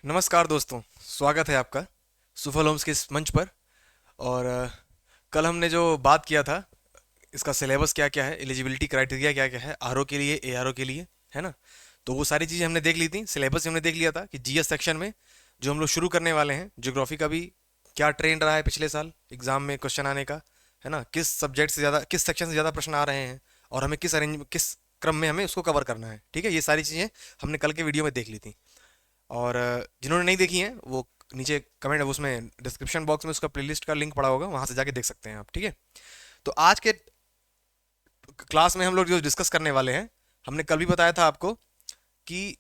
नमस्कार दोस्तों, स्वागत है आपका सुफल होम्स के इस मंच पर। और कल हमने जो बात किया था, इसका सिलेबस क्या क्या है, एलिजिबिलिटी क्राइटेरिया क्या क्या है, आरओ के लिए, एआरओ के लिए, है ना। तो वो सारी चीज़ें हमने देख ली थी, सिलेबस हमने देख लिया था कि जीएस सेक्शन में जो हम लोग शुरू करने वाले हैं, ज्योग्राफी का भी क्या ट्रेंड रहा है पिछले साल एग्जाम में क्वेश्चन आने का, है ना, किस सब्जेक्ट से ज़्यादा, किस सेक्शन से ज़्यादा प्रश्न आ रहे हैं, और हमें किस क्रम में हमें उसको कवर करना है। ठीक है, ये सारी चीज़ें हमने कल के वीडियो में देख ली थी। और जिन्होंने नहीं देखी हैं वो नीचे कमेंट उसमें डिस्क्रिप्शन बॉक्स में उसका प्लेलिस्ट का लिंक पड़ा होगा, वहां से जाके देख सकते हैं आप। ठीक है, तो आज के क्लास में हम लोग जो डिस्कस करने वाले हैं, हमने कल भी बताया था आपको कि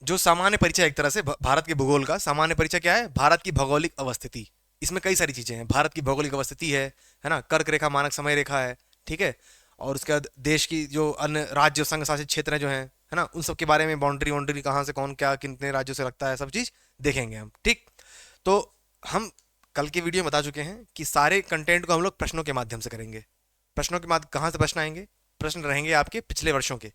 जो सामान्य परिचय, एक तरह से भारत के भूगोल का सामान्य परिचय क्या है, भारत की भौगोलिक अवस्थिति। इसमें कई सारी चीजें हैं, भारत की भौगोलिक अवस्थिति है ना, कर्क रेखा, मानक समय रेखा है। ठीक है, और उसके बाद देश की जो अन्य राज्य संघ शासित क्षेत्र हैं जो हैं, है ना, उन सब के बारे में, बाउंड्री बाउंड्री कहाँ से कौन क्या कितने राज्यों से लगता है, सब चीज देखेंगे हम। ठीक, तो हम कल के वीडियो में बता चुके हैं कि सारे कंटेंट को हम लोग प्रश्नों के माध्यम से करेंगे। प्रश्नों के माध्यम कहाँ से प्रश्न आएंगे? प्रश्न रहेंगे आपके पिछले वर्षों के,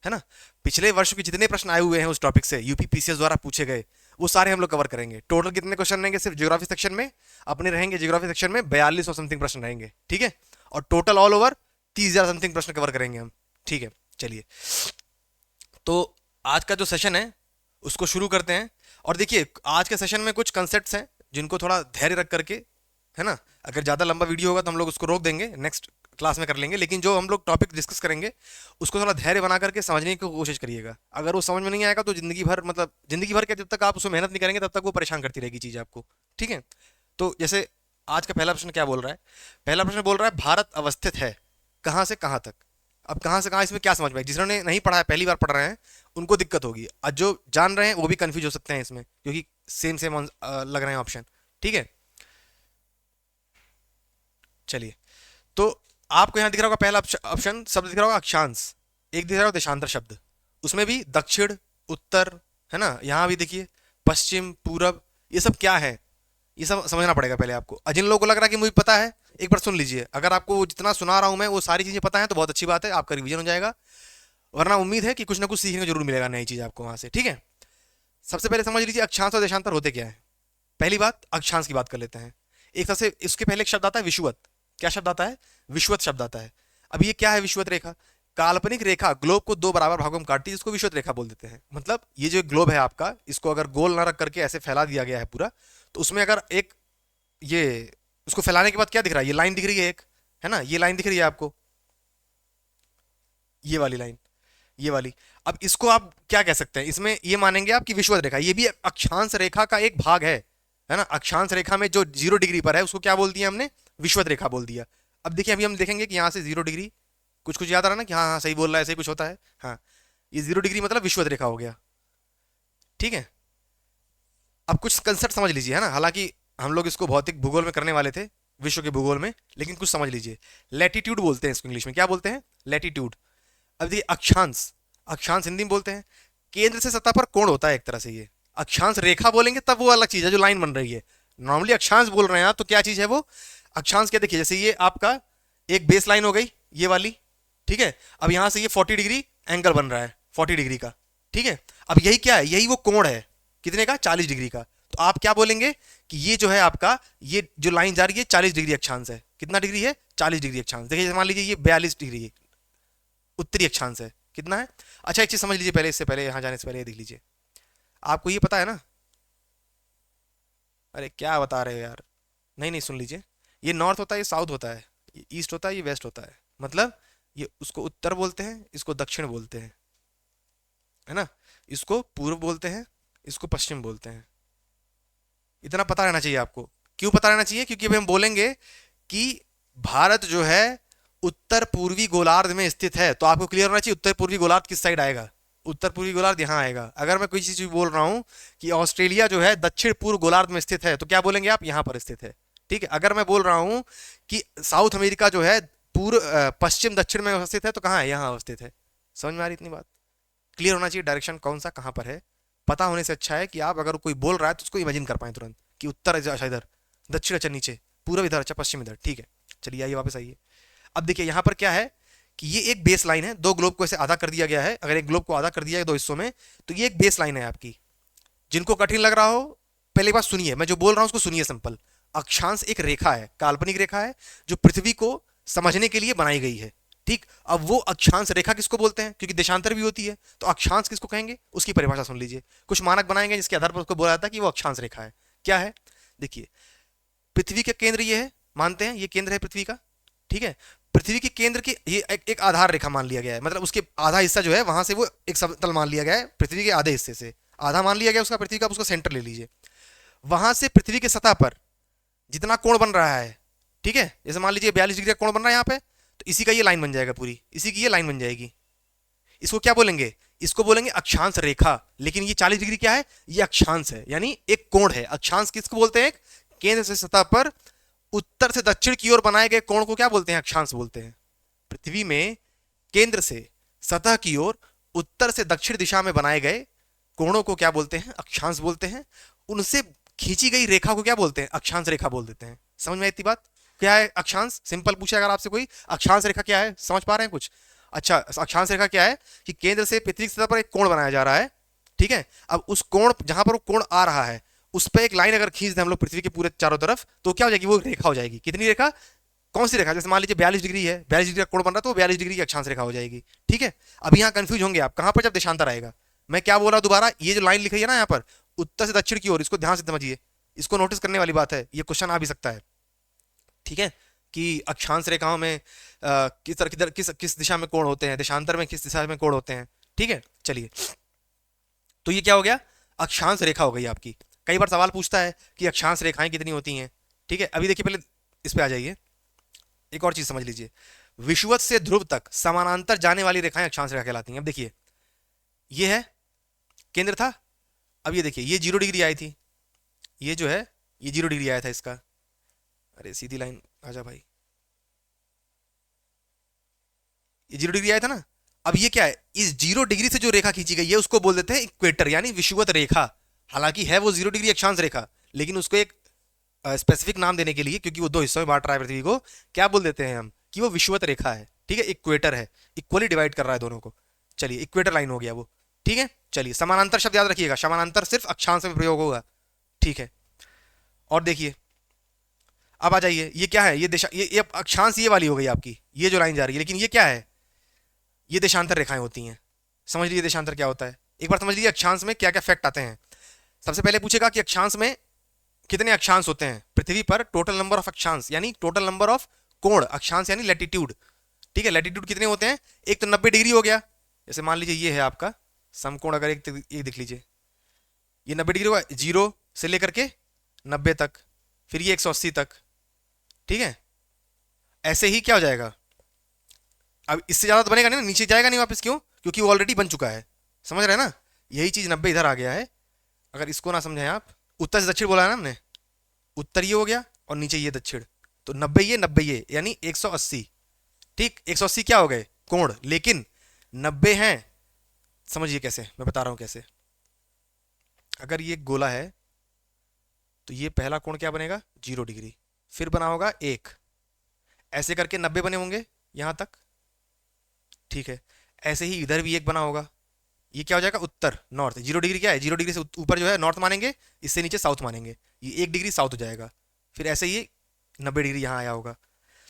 है ना। पिछले वर्ष के जितने प्रश्न आए हुए हैं उस टॉपिक से, यूपी पीसीएस द्वारा पूछे गए, वो सारे हम लोग कवर करेंगे। टोटल कितने क्वेश्चन रहेंगे सिर्फ ज्योग्राफी सेक्शन में? अपने रहेंगे ज्योग्राफी सेक्शन में 42 और समथिंग प्रश्न रहेंगे। ठीक है, और टोटल ऑल ओवर 30,000 समथिंग प्रश्न कवर करेंगे हम। ठीक है, चलिए, तो आज का जो सेशन है उसको शुरू करते हैं। और देखिए, आज के सेशन में कुछ कंसेप्ट्स हैं जिनको थोड़ा धैर्य रख करके, है ना, अगर ज़्यादा लंबा वीडियो होगा तो हम लोग उसको रोक देंगे, नेक्स्ट क्लास में कर लेंगे। लेकिन जो हम लोग टॉपिक डिस्कस करेंगे उसको थोड़ा धैर्य बना करके समझने की कोशिश करिएगा। अगर वो समझ में नहीं आएगा तो जिंदगी भर, मतलब जिंदगी भर क्या, जब तक आप उसमें मेहनत नहीं करेंगे तब तक वो परेशान करती रहेगी चीज़ आपको। ठीक है, तो जैसे आज का पहला प्रश्न क्या बोल रहा है? पहला प्रश्न बोल रहा है भारत अवस्थित है कहाँ से कहाँ तक। अब कहाँ से कहाँ, इसमें क्या समझ में, जिन्होंने नहीं पढ़ा है, पहली बार पढ़ रहे हैं, उनको दिक्कत होगी, और जो जान रहे हैं वो भी कंफ्यूज हो सकते हैं इसमें, क्योंकि सेम सेम लग रहे हैं ऑप्शन। ठीक है, चलिए, तो आपको यहाँ दिख रहा होगा पहला ऑप्शन शब्द दिख रहा होगा अक्षांश, एक दिख रहा होगा देशांतर शब्द, उसमें भी दक्षिण, उत्तर, है ना, यहाँ भी देखिए पश्चिम, पूरब, ये सब क्या है, ये सब समझना पड़ेगा पहले आपको। और जिन लोगों को लग रहा है कि मुझे पता है, एक बार सुन लीजिए, अगर आपको जितना सुना रहा हूँ मैं वो सारी चीज़ें पता है तो बहुत अच्छी बात है, आपका रिवीजन हो जाएगा। वरना उम्मीद है कि कुछ ना कुछ सीखने को जरूर मिलेगा, नई चीज़ आपको वहाँ से। ठीक है, सबसे पहले समझ लीजिए अक्षांश और देशांतर होते क्या है। पहली बात, अक्षांश की बात कर लेते हैं। एक तरह से इसके पहले एक शब्द आता है विषुवत। क्या शब्द आता है? विषुवत शब्द आता है। अब ये क्या है विषुवत रेखा? काल्पनिक रेखा ग्लोब को दो बराबर भागों में काटती है, जिसको विषुवत रेखा बोल देते हैं। मतलब ये जो ग्लोब है आपका, इसको अगर गोल ना रख करके ऐसे फैला दिया गया है पूरा, तो उसमें अगर एक ये, उसको फैलाने के बाद क्या दिख रहा है, ये लाइन दिख रही है एक, है ना, ये लाइन दिख रही है आपको, ये वाली लाइन, ये वाली। अब इसको आप क्या कह सकते हैं, इसमें ये मानेंगे आप कि विषुवत रेखा, ये भी अक्षांश रेखा का एक भाग है ना। अक्षांश रेखा में जो 0 डिग्री पर है उसको क्या बोल दिया हमने? विषुवत रेखा बोल दिया। अब देखिए, अभी हम देखेंगे कि यहाँ से 0 डिग्री, कुछ कुछ याद आ रहा है ना कि हाँ हाँ सही बोल रहा है, ऐसे ही कुछ होता है। हाँ, ये 0 डिग्री मतलब विषुवत रेखा हो गया। ठीक है, अब कुछ कंसेप्ट समझ लीजिए, है ना, हालांकि हम लोग इसको भौतिक भूगोल में करने वाले थे, विश्व के भूगोल में, लेकिन कुछ समझ लीजिए। लैटिट्यूड बोलते हैं इसको इंग्लिश में, क्या बोलते हैं? लैटिट्यूड। अब देखिए अक्षांश, अक्षांश हिंदी में बोलते हैं केंद्र से सतह पर कोण होता है, एक तरह से ये। अक्षांश रेखा बोलेंगे तब वो अलग चीज है, जो लाइन बन रही है। नॉर्मली अक्षांश बोल रहे हैं आप तो क्या चीज है वो? अक्षांश क्या, देखिए जैसे ये आपका एक बेस लाइन हो गई, ये वाली। ठीक है, अब यहां से ये 40 डिग्री एंगल बन रहा है, 40 डिग्री का। ठीक है, अब यही क्या है, यही वो कोण है, कितने का? 40 डिग्री का। तो आप क्या बोलेंगे कि ये जो है आपका, ये जो लाइन जा रही है 40 डिग्री अक्षांश है। कितना डिग्री है? 40 डिग्री अक्षांश। देखिए मान लीजिए ये 42 डिग्री है, उत्तरी अक्षांश है। कितना है? अच्छा, एक चीज समझ लीजिए पहले, इससे पहले, यहाँ जाने से पहले ये देख लीजिए। आपको ये पता है ना? अरे क्या बता रहे हो यार, नहीं नहीं सुन लीजिए। ये नॉर्थ होता है, ये साउथ होता है, ये ईस्ट होता है, ये वेस्ट होता है। मतलब ये उसको उत्तर बोलते हैं, इसको दक्षिण बोलते हैं, है ना, इसको पूर्व बोलते हैं, इसको पश्चिम बोलते हैं। इतना पता रहना चाहिए आपको। क्यों पता रहना चाहिए? क्योंकि अभी हम बोलेंगे कि भारत जो है उत्तर पूर्वी गोलार्ध में स्थित है, तो आपको क्लियर होना चाहिए उत्तर पूर्वी गोलार्ध किस साइड आएगा। उत्तर पूर्वी गोलार्ध यहाँ आएगा। अगर मैं कोई चीज बोल रहा हूँ कि ऑस्ट्रेलिया जो है दक्षिण पूर्व गोलार्ध में स्थित है, तो क्या बोलेंगे आप? यहाँ पर स्थित है। ठीक है, अगर मैं बोल रहा हूँ कि साउथ अमेरिका जो है पूर्व पश्चिम दक्षिण में अवस्थित है, तो कहाँ है? यहाँ अवस्थित है। समझ में आ रही इतनी बात? क्लियर होना चाहिए डायरेक्शन कौन सा कहाँ पर है। पता होने से अच्छा है कि आप अगर कोई बोल रहा है तो उसको इमेजिन कर पाए तुरंत कि उत्तर अच्छा इधर, दक्षिण अच्छा नीचे, पूर्व इधर, अच्छा पश्चिम इधर। ठीक है, चलिए आइए वापस आइए। अब देखिए यहाँ पर क्या है कि ये एक बेस लाइन है, दो ग्लोब को ऐसे आधा कर दिया गया है। अगर एक ग्लोब को आधा कर दिया है दो हिस्सों में, तो ये एक बेस लाइन है आपकी। जिनको कठिन लग रहा हो, पहले बात सुनिए, मैं जो बोल रहा हूं उसको सुनिए सिंपल। अक्षांश एक रेखा है, काल्पनिक रेखा है, जो पृथ्वी को समझने के लिए बनाई गई है। ठीक, अब वो अक्षांश रेखा किसको बोलते हैं, क्योंकि देशांतर भी होती है, तो अक्षांश किसको कहेंगे, उसकी परिभाषा सुन लीजिए। कुछ मानक बनाएंगे जिसके आधार पर उसको बोला जाता है कि वो अक्षांश रेखा है। क्या है, देखिए, पृथ्वी का केंद्र ये है, मानते हैं ये केंद्र है पृथ्वी का, ठीक है। पृथ्वी के केंद्र की ये एक आधार रेखा मान लिया गया है, मतलब उसके आधा हिस्सा जो है वहां से वो एक समतल मान लिया गया है, पृथ्वी के आधे हिस्से से आधा मान लिया गया उसका, पृथ्वी का, उसका सेंटर ले लीजिए। वहां से पृथ्वी की सतह पर जितना कोण बन रहा है, ठीक है, जैसे मान लीजिए 42 डिग्री का कोण बन रहा है यहाँ पे, तो इसी का ये लाइन बन जाएगा, पूरी इसी की ये लाइन बन जाएगी। इसको क्या बोलेंगे, इसको बोलेंगे अक्षांश रेखा। लेकिन ये 40 डिग्री क्या है, ये अक्षांश है, यानी एक कोण है। अक्षांश किसको बोलते हैं, केंद्र से सतह पर उत्तर से दक्षिण की ओर बनाए गए कोण को क्या बोलते हैं, अक्षांश बोलते हैं। पृथ्वी में केंद्र से सतह की ओर उत्तर से दक्षिण दिशा में बनाए गए कोणों को क्या बोलते हैं, अक्षांश बोलते हैं। उनसे खींची गई रेखा को क्या बोलते हैं, अक्षांश रेखा बोल देते हैं। समझ में आई इतनी बात। क्या है अक्षांश, सिंपल पूछा अगर आपसे कोई, अक्षांश रेखा क्या है, समझ पा रहे हैं कुछ। अच्छा, अक्षांश रेखा क्या है कि केंद्र से पृथ्वी की सतह पर एक कोण बनाया जा रहा है, ठीक है। अब उस कोण, जहां पर वो कोण आ रहा है, उस पर एक लाइन अगर खींच दें हम लोग पृथ्वी के पूरे चारों तरफ, तो क्या हो जाएगी, वो रेखा हो जाएगी। कितनी रेखा, कौन सी रेखा, जैसे मान लीजिए 42 डिग्री है, 42 डिग्री का कोण बन रहा है, तो 42 डिग्री की अक्षांश रेखा हो जाएगी, ठीक है। अब यहाँ कंफ्यूज होंगे आप, कहां पर जब देशांतर आएगा। मैं क्या बोल रहा हूं दोबारा, ये जो लाइन लिखी है ना यहाँ पर, उत्तर से दक्षिण की ओर, इसको ध्यान से समझिए, इसको नोटिस करने वाली बात है, ये क्वेश्चन आ भी सकता है, ठीक है, कि अक्षांश रेखाओं में किस तरह किस दिशा में कोण होते हैं, देशांतर में किस दिशा में कोण होते हैं, ठीक है। चलिए, तो ये क्या हो गया, अक्षांश रेखा हो गई आपकी। कई बार सवाल पूछता है कि अक्षांश रेखाएं कितनी होती हैं, ठीक है। अभी देखिए, पहले इस पे आ जाइए, एक और चीज समझ लीजिए। विषुवत से ध्रुव तक समानांतर जाने वाली रेखाएं अक्षांश रेखा कहलाती हैं। अब देखिए, ये है केंद्र था, अब ये देखिए, ये 0 डिग्री आई थी, ये जो है ये 0 डिग्री आया था इसका। अरे सीधी लाइन आजा भाई, ये 0 डिग्री आया था ना। अब ये क्या है, इस 0 डिग्री से जो रेखा खींची गई है उसको बोल देते हैं इक्वेटर, यानी विषुवत रेखा। हालांकि है वो 0 डिग्री अक्षांश रेखा, लेकिन उसको एक स्पेसिफिक नाम देने के लिए, क्योंकि वो दो हिस्सों में बांट रहा है पृथ्वी को, क्या बोल देते हैं हम, कि वो विषुवत रेखा है, ठीक है, इक्वेटर है, इक्वली डिवाइड कर रहा है दोनों को। चलिए, इक्वेटर लाइन हो गया वो, ठीक है। चलिए, समानांतर शब्द याद रखिएगा, समानांतर सिर्फ अक्षांश में प्रयोग होगा, ठीक है। और देखिए, अब आ जाइए, ये क्या है, ये दिशा, ये अक्षांश ये वाली हो गई आपकी, ये जो लाइन जा रही है, लेकिन ये क्या है, ये देशांतर रेखाएं होती हैं। समझ लीजिए देशांतर क्या होता है, एक बार समझ लीजिए अक्षांश में क्या क्या फैक्ट आते हैं। सबसे पहले पूछेगा कि अक्षांश में कितने अक्षांश होते हैं पृथ्वी पर, टोटल नंबर ऑफ अक्षांश, यानी टोटल नंबर ऑफ कोण, अक्षांश यानी लैटिट्यूड, ठीक है। लैटिट्यूड कितने होते हैं, एक तो 90 डिग्री हो गया, जैसे मान लीजिए ये है आपका समकोण, अगर एक देख लीजिए, ये 90 डिग्री होगा, 0 से लेकर के 90 तक, फिर ये 180 तक, ठीक है। ऐसे ही क्या हो जाएगा, अब इससे ज्यादा तो बनेगा नहीं ना, नीचे जाएगा नहीं वापस, क्यों, क्योंकि वो ऑलरेडी बन चुका है, समझ रहे हैं ना। यही चीज 90 इधर आ गया है, अगर इसको ना समझे आप, उत्तर से दक्षिण बोला है ना हमने, उत्तर ये हो गया और नीचे ये दक्षिण, तो 90 ये यानी 180, ठीक। 180 क्या हो गए, कोण, लेकिन 90 हैं, समझिए कैसे, मैं बता रहा हूं कैसे। अगर ये गोला है तो ये पहला कोण क्या बनेगा, 0 डिग्री, फिर बना होगा 1, ऐसे करके 90 बने होंगे यहां तक, ठीक है। ऐसे ही इधर भी एक बना होगा, ये क्या हो जाएगा, उत्तर, नॉर्थ। 0 डिग्री क्या है, 0 डिग्री से ऊपर जो है नॉर्थ मानेंगे, इससे नीचे साउथ मानेंगे, ये 1 डिग्री साउथ हो जाएगा, फिर ऐसे ही 90 डिग्री यहाँ आया होगा।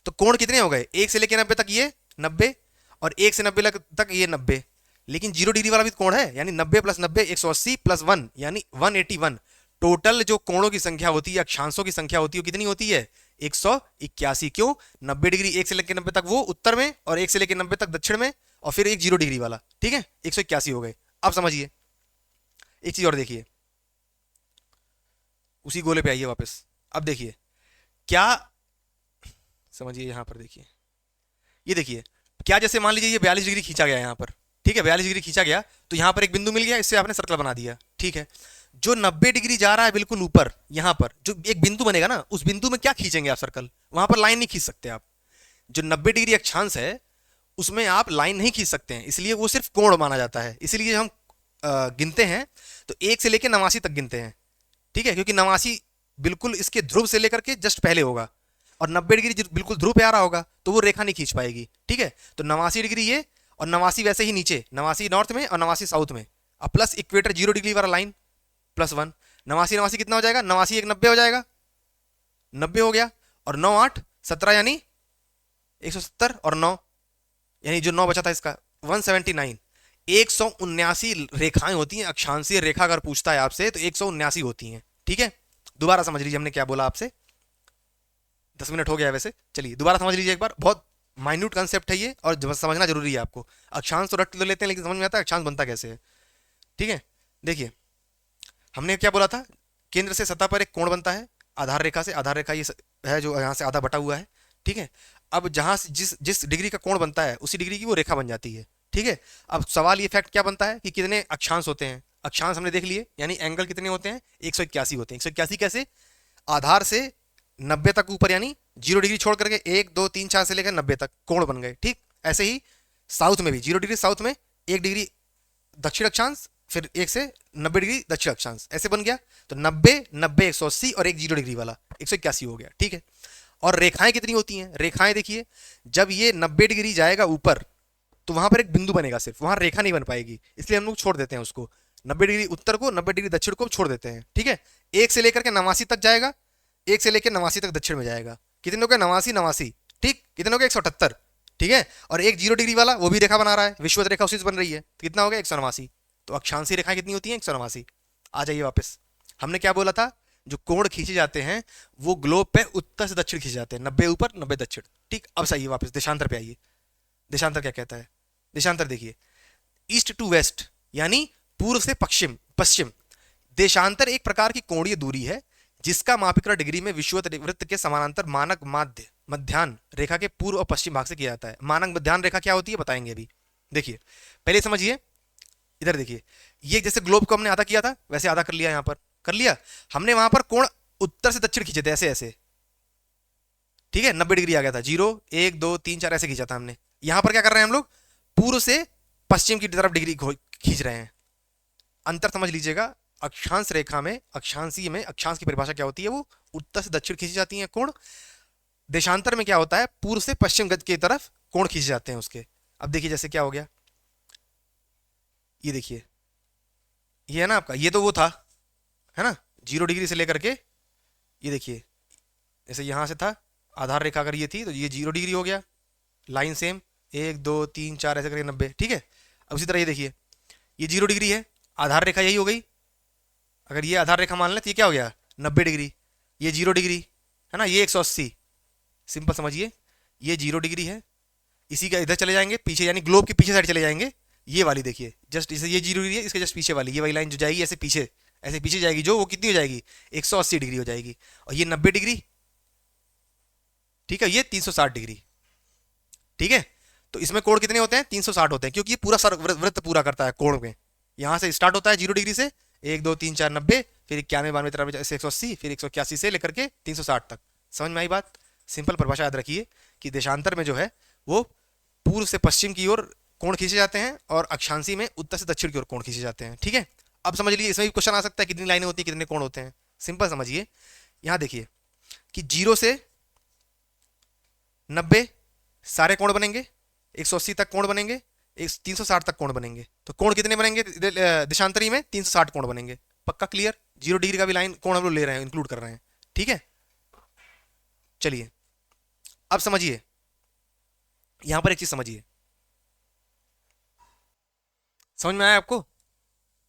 तो कोण कितने हो गए, 1 से लेकर 90 तक ये 90, और 1 से 90 तक ये 90, लेकिन 0 डिग्री वाला भी कोण है, यानी 90 + 90 180 + 1 यानी 181। टोटल जो कोणों की संख्या होती है, अक्षांशों की संख्या होती है, कितनी होती है, 181। क्यों, 90 डिग्री 1 से लेकर 90 तक वो उत्तर में, और 1 से लेकर 90 तक दक्षिण में, और फिर एक 0 डिग्री वाला, ठीक है, 181 हो गए। अब समझिए, एक चीज और देखिए, उसी गोले पे आइए वापस। अब देखिए क्या, समझिए यहां पर देखिए, ये देखिए क्या, जैसे मान लीजिए ये 42 डिग्री खींचा गया यहां पर, ठीक है, 42 डिग्री खींचा गया, तो यहां पर एक बिंदु मिल गया, इससे आपने सर्कल बना दिया, ठीक है। जो 90 डिग्री जा रहा है बिल्कुल ऊपर, यहां पर जो एक बिंदु बनेगा ना, उस बिंदु में क्या खींचेंगे आप, सर्कल, वहां पर लाइन नहीं खींच सकते आप। जो 90 डिग्री अक्षांश है उसमें आप लाइन नहीं खींच सकते हैं, इसलिए वो सिर्फ कोण माना जाता है। इसलिए हम गिनते हैं तो 1 से लेकर 89 तक गिनते हैं, ठीक है, क्योंकि 89 बिल्कुल इसके ध्रुव से लेकर के जस्ट पहले होगा, और 90 डिग्री बिल्कुल ध्रुव पे आ रहा होगा, तो वो रेखा नहीं खींच पाएगी, ठीक है। तो 89 डिग्री ये, और 89 वैसे ही नीचे, 89 नॉर्थ में और 89 साउथ में, और प्लस इक्वेटर 0 डिग्री वाला लाइन, +1, नवासी नवासी कितना हो जाएगा, नवासी एक 90 हो जाएगा, 90 हो गया, और 9 8 17 यानी 170, और 9 यानी जो 9 बचा था इसका 179। 179 रेखाएं होती हैं, अक्षांशीय रेखा अगर पूछता है आपसे तो 179 होती हैं। ठीक है, दोबारा समझ लीजिए हमने क्या बोला आपसे। 10 मिनट हो गया है वैसे, चलिए दोबारा समझ लीजिए एक बार, बहुत माइन्यूट कंसेप्ट है ये और समझना जरूरी है आपको। अक्षांश तो रट तो लेते हैं लेकिन समझ में आता है अक्षांश बनता कैसे है। ठीक है, देखिए हमने क्या बोला था, केंद्र से सतह पर एक कोण बनता है आधार रेखा से, आधार रेखा ये है जो यहाँ से आधा बटा हुआ है। ठीक है, अब जहां से जिस जिस डिग्री का कोण बनता है उसी डिग्री की वो रेखा बन जाती है। ठीक है, अब सवाल ये फैक्ट क्या बनता है कि कितने अक्षांश होते हैं, अक्षांश हमने देख लिए, यानी एंगल कितने होते हैं, 181 होते हैं। 181 कैसे, आधार से 90 तक ऊपर, यानी 0 डिग्री छोड़ करके 1 2 3 4 से लेकर 90 तक कोण बन गए। ठीक, ऐसे ही साउथ में भी 0 डिग्री साउथ में 1 डिग्री दक्षिण अक्षांश, फिर 1 से 90 डिग्री दक्षिण अक्षांश, ऐसे बन गया। तो 90 90 180 और एक 0 डिग्री वाला 181 हो गया। ठीक है, और रेखाएं कितनी होती हैं, रेखाएं देखिए, जब ये 90 डिग्री जाएगा ऊपर तो वहां पर एक बिंदु बनेगा, सिर्फ वहां रेखा नहीं बन पाएगी, इसलिए हम लोग छोड़ देते हैं उसको, 90 डिग्री उत्तर को 90 डिग्री दक्षिण को छोड़ देते हैं। ठीक है, 1 से लेकर के 89 तक जाएगा, 1 से लेकर 89 तक दक्षिण में जाएगा, कितने हो गए 89 89। ठीक, कितने हो गए 178। ठीक है, और एक 0 डिग्री वाला वो भी रेखा बना रहा है, विषुवत रेखा उसी से बन रही है, तो कितना हो गया 189। तो अक्षांशीय रेखाएं कितनी होती हैं 189। आ जाइए वापस, हमने क्या बोला था, जो कोण खींचे जाते हैं वो ग्लोब पे उत्तर से दक्षिण खींचे जाते हैं, 90 ऊपर 90 दक्षिण। ठीक, अब सही है, वापस देशांतर पे आइए। देशांतर क्या कहता है, देशांतर देखिए, ईस्ट टू वेस्ट यानी पूर्व से पश्चिम, पश्चिम। देशांतर एक प्रकार की कोणीय दूरी है जिसका मापिकरण डिग्री में विषुवत वृत्त के समानांतर मानक माध्य मध्याह्न रेखा के पूर्व और पश्चिम भाग से किया जाता है। मानक मध्याह्न रेखा क्या होती है बताएंगे अभी। देखिए पहले समझिए, इधर देखिए, ये जैसे ग्लोब को हमने आधा किया था वैसे आधा कर लिया, यहां पर कर लिया हमने, वहां पर कोण उत्तर से दक्षिण खींचे थे ऐसे ऐसे। ठीक है, 90 डिग्री आ गया था, 0 1 2 3 4 ऐसे खींचा था हमने। यहां पर क्या कर रहे हैं हम लोग, पूर्व से पश्चिम की तरफ डिग्री खींच रहे हैं। अंतर समझ लीजिएगा, अक्षांश रेखा में, अक्षांशीय में अक्षांश की परिभाषा क्या होती है, वो उत्तर से दक्षिण खींची जाती है कोण। देशांतर में क्या होता है, पूर्व से पश्चिम की तरफ कोण खींचे जाते हैं उसके। अब देखिए जैसे क्या हो गया, ये देखिए, ये है ना आपका, ये तो वो था, है ना, 0 डिग्री से लेकर के, ये देखिए जैसे यहां से था, आधार रेखा अगर ये थी तो ये 0 डिग्री हो गया, लाइन सेम 1 2 3 4 ऐसे करके 90। ठीक है, अब उसी तरह ये देखिए, ये 0 डिग्री है, आधार रेखा यही हो गई, अगर ये आधार रेखा मान लें तो ये क्या हो गया 90 डिग्री, ये 0 डिग्री है ना, ये 180। सिंपल समझिए, ये 0 डिग्री है, इसी का इधर चले जाएंगे पीछे, यानी ग्लोब के पीछे साइड चले जाएंगे, ये वाली देखिए जस्ट इसे, ये 0 डिग्री है, इसके जस्ट पीछे वाली ये वाली लाइन जो जाएगी ऐसे पीछे जाएगी, जो वो कितनी हो जाएगी 180 डिग्री हो जाएगी, और ये 90 डिग्री। ठीक है, ये 360 डिग्री। ठीक है, तो इसमें कोण कितने होते हैं 360 होते हैं, क्योंकि ये पूरा वृत्त पूरा करता है कोण में। यहां से स्टार्ट होता है 0 डिग्री से, 1 2 3 4 90, फिर 91 92 93 180, फिर 181 से लेकर के 360 तक। समझ में आई बात, सिंपल परिभाषा याद रखिए कि देशांतर में जो है वो पूर्व से पश्चिम की ओर कोण खींचे जाते हैं और अक्षांशी में उत्तर से दक्षिण की ओर कोण खींचे जाते हैं। ठीक है, अब समझ लीजिए, इसमें भी क्वेश्चन आ सकता है कितनी लाइनें होती है कितने कोण होते हैं। सिंपल समझिए, यहां देखिए कि 0 से 90 सारे कोण बनेंगे, 180 तक कोण बनेंगे, 360 तक कोण बनेंगे, तो कोण कितने बनेंगे देशांतरी में 360 कोण बनेंगे। पक्का क्लियर, 0 डिग्री का भी लाइन कोण हम लोग ले रहे हैं, इंक्लूड कर रहे हैं। ठीक है, चलिए अब समझिए, यहां पर एक चीज समझिए, समझ में आया आपको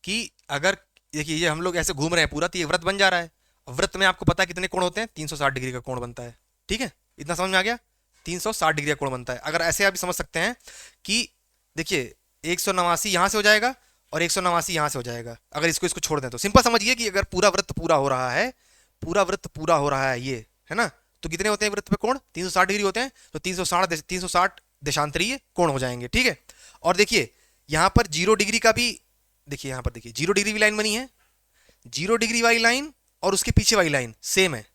कि अगर देखिए ये हम लोग ऐसे घूम रहे हैं पूरा, तो ये वृत्त बन जा रहा है, वृत्त में आपको पता है कितने कोण होते हैं 360 डिग्री का कोण बनता है। ठीक है, इतना समझ में आ गया, 360 डिग्री का कोण बनता है। अगर ऐसे आप समझ सकते हैं कि देखिए 189 यहां से हो जाएगा और 189 यहां से हो जाएगा, अगर इसको इसको छोड़ दें तो सिंपल समझिए कि अगर पूरा वृत्त पूरा हो रहा है, पूरा वृत्त पूरा हो रहा है ये, है ना, तो कितने होते हैं वृत्त पे कोण 360 डिग्री होते हैं, तो 360 देशांतरीय कोण हो जाएंगे। ठीक है, और देखिए यहां पर 0 डिग्री का भी, देखिए यहां पर देखिए 0 डिग्री की लाइन बनी है, 0 डिग्री वाली लाइन और उसके पीछे वाली लाइन सेम है,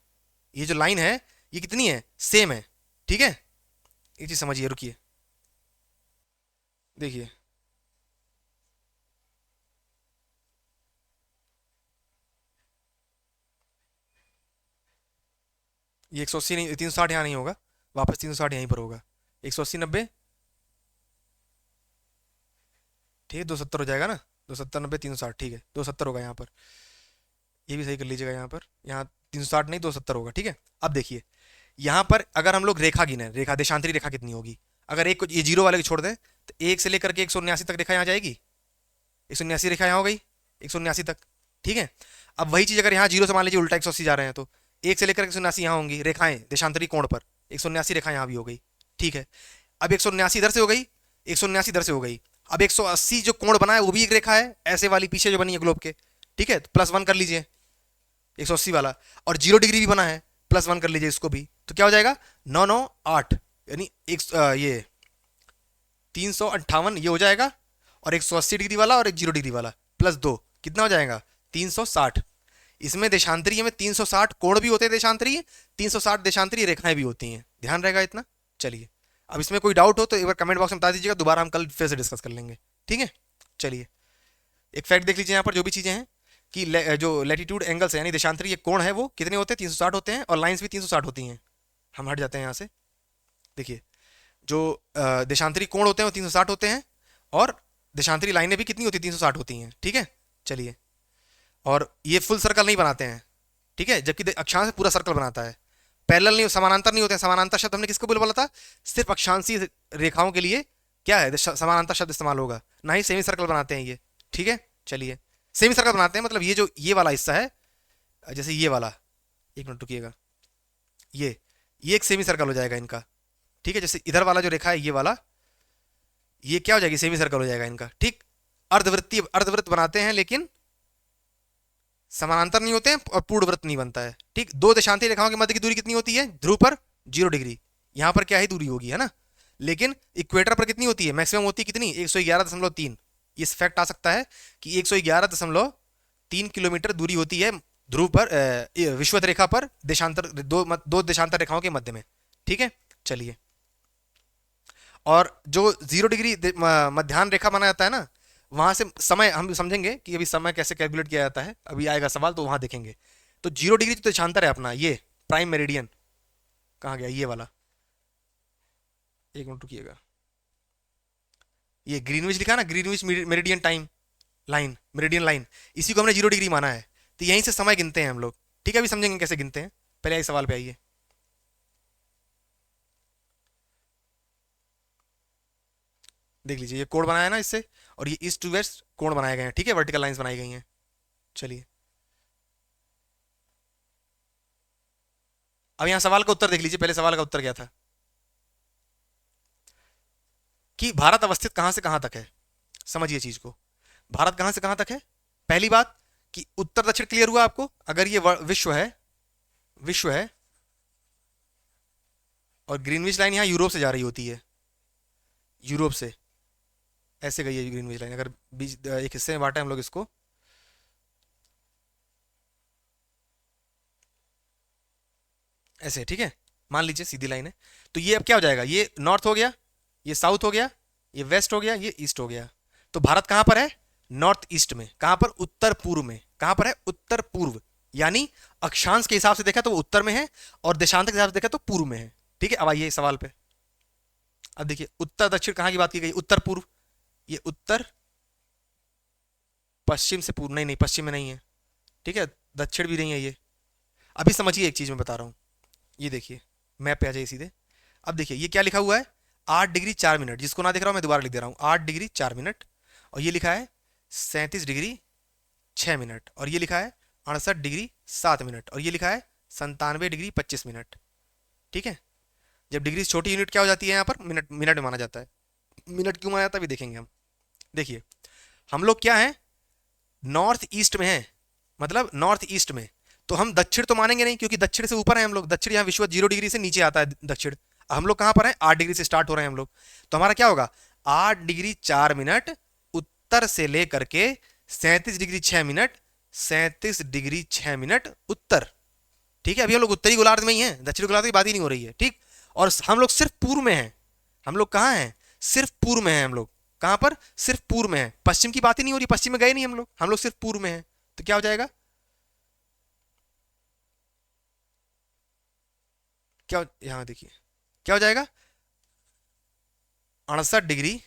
ये जो लाइन है ये कितनी है सेम है। ठीक है, एक चीज समझिए, रुकिए देखिए, ये 180 नहीं, 360 यहाँ नहीं होगा, वापस 360 यहीं पर होगा, 180 90, ठीक है 270 हो जाएगा ना, 270 90 360, ठीक है 270 होगा यहाँ पर। ये भी सही कर लीजिएगा यहाँ पर, यहाँ 360 नहीं 270 होगा, ठीक है। अब देखिए यहाँ पर अगर हम लोग रेखा गिने, रेखा देशांतरी रेखा कितनी होगी, अगर एक को ये जीरो वाले को छोड़ दें तो एक से लेकर के 179 तक रेखा यहाँ जाएगी, 179 रेखा यहाँ हो गई 179 तक, ठीक है। अब वही चीज़ अगर यहाँ जीरो से मान लीजिए उल्टा 180 जा रहे हैं तो एक से लेकर 179 यहाँ होंगी रेखाएं देशांतरी कोण पर, 179 रेखा यहाँ भी हो गई, ठीक है। अब 179 इधर से हो गई, 179 इधर से हो गई। अब 180 जो कोण बना है वो भी एक रेखा है ऐसे वाली पीछे जो बनी है ग्लोब के, ठीक है, तो +1 कर लीजिए 180 वाला, और 0 डिग्री भी बना है +1 कर लीजिए इसको भी, तो क्या हो जाएगा 998, यानी ये 358 ये हो जाएगा, और 180 डिग्री वाला और एक 0 डिग्री वाला +2 कितना हो जाएगा 360। इसमें देशांतरीय में 360 कोण भी होते हैं देशांतरीय, 360 देशांतरीय रेखाएं भी होती हैं, ध्यान रहेगा इतना। चलिए अब इसमें कोई डाउट हो तो एक बार कमेंट बॉक्स में बता दीजिएगा, दोबारा हम कल फिर से डिस्कस कर लेंगे, ठीक है। चलिए एक फैक्ट देख लीजिए यहाँ पर जो भी चीज़ें हैं कि जो लैटिट्यूड एंगल्स है यानी देशांतरीय कोण है वो कितने होते हैं 360 होते हैं, और लाइंस भी 360 होती हैं। हम हट जाते हैं यहाँ से, देखिए जो देशांतरी कोण होते हैं वो 360 होते हैं, और देशांतरी लाइनें भी कितनी होती हैं 360 होती हैं, ठीक है। चलिए और ये फुल सर्कल नहीं बनाते हैं, ठीक है, जबकि अक्षांश पूरा सर्कल बनाता है। पैरेलल नहीं, समानांतर नहीं होते हैं। समानांतर शब्द हमने किसको बोला था, सिर्फ अक्षांशीय रेखाओं के लिए क्या है समानांतर शब्द इस्तेमाल होगा, ना ही सेमी सर्कल बनाते हैं ये, ठीक है। चलिए सेमी सर्कल बनाते हैं मतलब ये जो ये वाला हिस्सा है, जैसे ये वाला, एक मिनट रुकिएगा, ये एक सेमी सर्कल हो जाएगा इनका, ठीक है। जैसे इधर वाला जो रेखा है ये वाला, ये क्या हो जाएगी सेमी सर्कल हो जाएगा इनका, ठीक। अर्धवृत्त बनाते हैं लेकिन समानांतर नहीं होते हैं, और पूर्ण वृत्त नहीं बनता है, ठीक। दो देशांतरी रेखाओं के मध्य की दूरी कितनी होती है ध्रुव पर 0 डिग्री, यहां पर क्या ही दूरी होगी, है ना। लेकिन इक्वेटर पर कितनी होती है, मैक्सिमम होती है कितनी 111.3। इस फैक्ट आ सकता है कि 111.3 किलोमीटर दूरी होती है ध्रुव पर विषुवत रेखा पर देशांतर दो देशांतर रेखाओं के मध्य में, ठीक है। चलिए और जो 0 डिग्री मध्याह्न रेखा माना जाता है ना, वहां से समय हम समझेंगे कि अभी समय कैसे कैलकुलेट किया जाता है, अभी आएगा सवाल तो वहां देखेंगे। तो 0 डिग्री तो देशांतर है अपना, ये प्राइम मेरिडियन कहाँ गया ये वाला, एक मिनट रुकिएगा, ये ग्रीनविच लिखा ना, Greenwich meridian time line, meridian line, इसी को हमने 0 डिग्री माना है, तो यहीं से समय गिनते हैं हम लोग, ठीक है। अभी समझेंगे कैसे गिनते हैं, पहले आइए सवाल पे आइए। देख लीजिए ये कोण बनाया है ना इससे, और ये ईस्ट टू वेस्ट कोण बनाए गए हैं, ठीक है, वर्टिकल लाइंस बनाई गई हैं। चलिए अब यहाँ सवाल का उत्तर देख लीजिए, पहले सवाल का उत्तर क्या था कि भारत अवस्थित कहां से कहां तक है। समझिए चीज को, भारत कहां से कहां तक है। पहली बात कि उत्तर दक्षिण क्लियर हुआ आपको, अगर ये विश्व है और ग्रीनविच लाइन यहां यूरोप से जा रही होती है, यूरोप से ऐसे गई है ग्रीनविच लाइन, अगर बीच एक हिस्से में बांटे हम लोग इसको, ऐसे, ठीक है, मान लीजिए सीधी लाइन है। तो ये अब क्या हो जाएगा, ये नॉर्थ हो गया, ये साउथ हो गया, ये वेस्ट हो गया, ये ईस्ट हो गया। तो भारत कहां पर है, नॉर्थ ईस्ट में, कहां पर उत्तर पूर्व में, कहां पर है उत्तर पूर्व, यानी अक्षांश के हिसाब से देखा तो वो उत्तर में है, और देशांतर के हिसाब से देखा तो पूर्व में है, ठीक है। अब आइए सवाल पे, अब देखिए उत्तर दक्षिण कहां की बात की गई, उत्तर पूर्व, ये उत्तर पश्चिम से पूर्व, नहीं नहीं पश्चिम में नहीं है, ठीक है, दक्षिण भी नहीं है ये। अभी समझिए एक चीज मैं बता रहा हूं, ये देखिए मैप पे आ जाइए सीधे। अब देखिए ये क्या लिखा हुआ है 8 डिग्री 4 मिनट, जिसको ना देख रहा हूं मैं दोबारा लिख दे रहा हूं 8 डिग्री 4 मिनट, और ये लिखा है 37 डिग्री 6 मिनट, और ये लिखा है 68 डिग्री 7 मिनट, और ये लिखा है 97 डिग्री 25 मिनट, ठीक है। जब डिग्री छोटी यूनिट क्या हो जाती है यहाँ पर, मिनट, मिनट में माना जाता है। मिनट क्यों माना जाता है अभी देखेंगे हम। देखिए हम लोग क्या है, नॉर्थ ईस्ट में है, मतलब नॉर्थ ईस्ट में, तो हम दक्षिण तो मानेंगे नहीं क्योंकि दक्षिण से ऊपर है हम लोग, दक्षिण यहाँ विश्व 0 डिग्री से नीचे आता है दक्षिण। हम लोग कहाँ पर हैं, 8 डिग्री से स्टार्ट हो रहे हैं हम लोग, तो हमारा क्या होगा 8 डिग्री 4 मिनट उत्तर से लेकर के 37 डिग्री 6 मिनट, 37 डिग्री 6 मिनट उत्तर, ठीक है। अभी हम लोग उत्तरी गोलार्ध में ही हैं, दक्षिणी गोलार्ध की बात ही नहीं हो रही है, ठीक। और हम लोग सिर्फ पूर्व में हैं, हम लोग कहाँ हैं, सिर्फ पूर्व में हैं हम लोग, कहाँ पर, सिर्फ पूर्व में हैं, पश्चिम की बात ही नहीं हो रही, पश्चिम में गए नहीं हम लोग सिर्फ पूर्व में हैं। तो क्या हो जाएगा, क्या यहां देखिए क्या हो जाएगा 68 डिग्री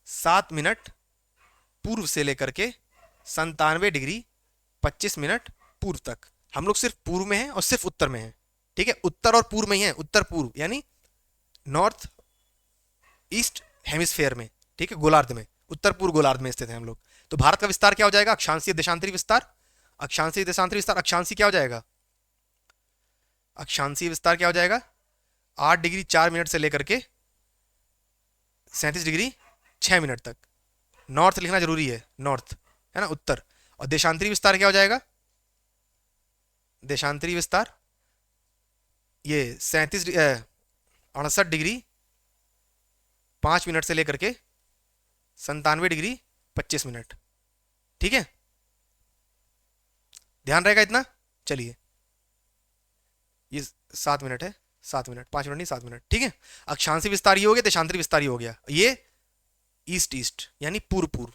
7 मिनट पूर्व से लेकर के 97 डिग्री 25 मिनट पूर्व तक। हम लोग सिर्फ पूर्व में हैं और सिर्फ उत्तर में हैं, ठीक है, उत्तर और पूर्व में ही है, उत्तर पूर्व यानी नॉर्थ ईस्ट हेमिस्फेयर में, ठीक है, गोलार्ध में, उत्तर पूर्व गोलार्ध में स्थित है हम लोग। तो भारत का विस्तार क्या हो जाएगा? अक्षांशीय देशांतरी विस्तार। अक्षांशीय देशांतरी विस्तार, अक्षांशीय क्या हो जाएगा? अक्षांशीय विस्तार क्या हो जाएगा? 8 डिग्री 4 मिनट से लेकर के 37 डिग्री 6 मिनट तक। नॉर्थ लिखना जरूरी है, नॉर्थ है ना, उत्तर। और देशांतरी विस्तार क्या हो जाएगा? देशांतरी विस्तार ये 68 डिग्री 5 मिनट से लेकर के 97 डिग्री 25 मिनट, ठीक है, ध्यान रहेगा इतना। चलिए ये 7 मिनट है, 7 मिनट, 5 मिनट नहीं 7 मिनट, ठीक है। अक्षांशीय विस्तार ये हो गया, देशांतरी विस्तार ये हो गया। ये ईस्ट ईस्ट यानी पूर्व पूर्व,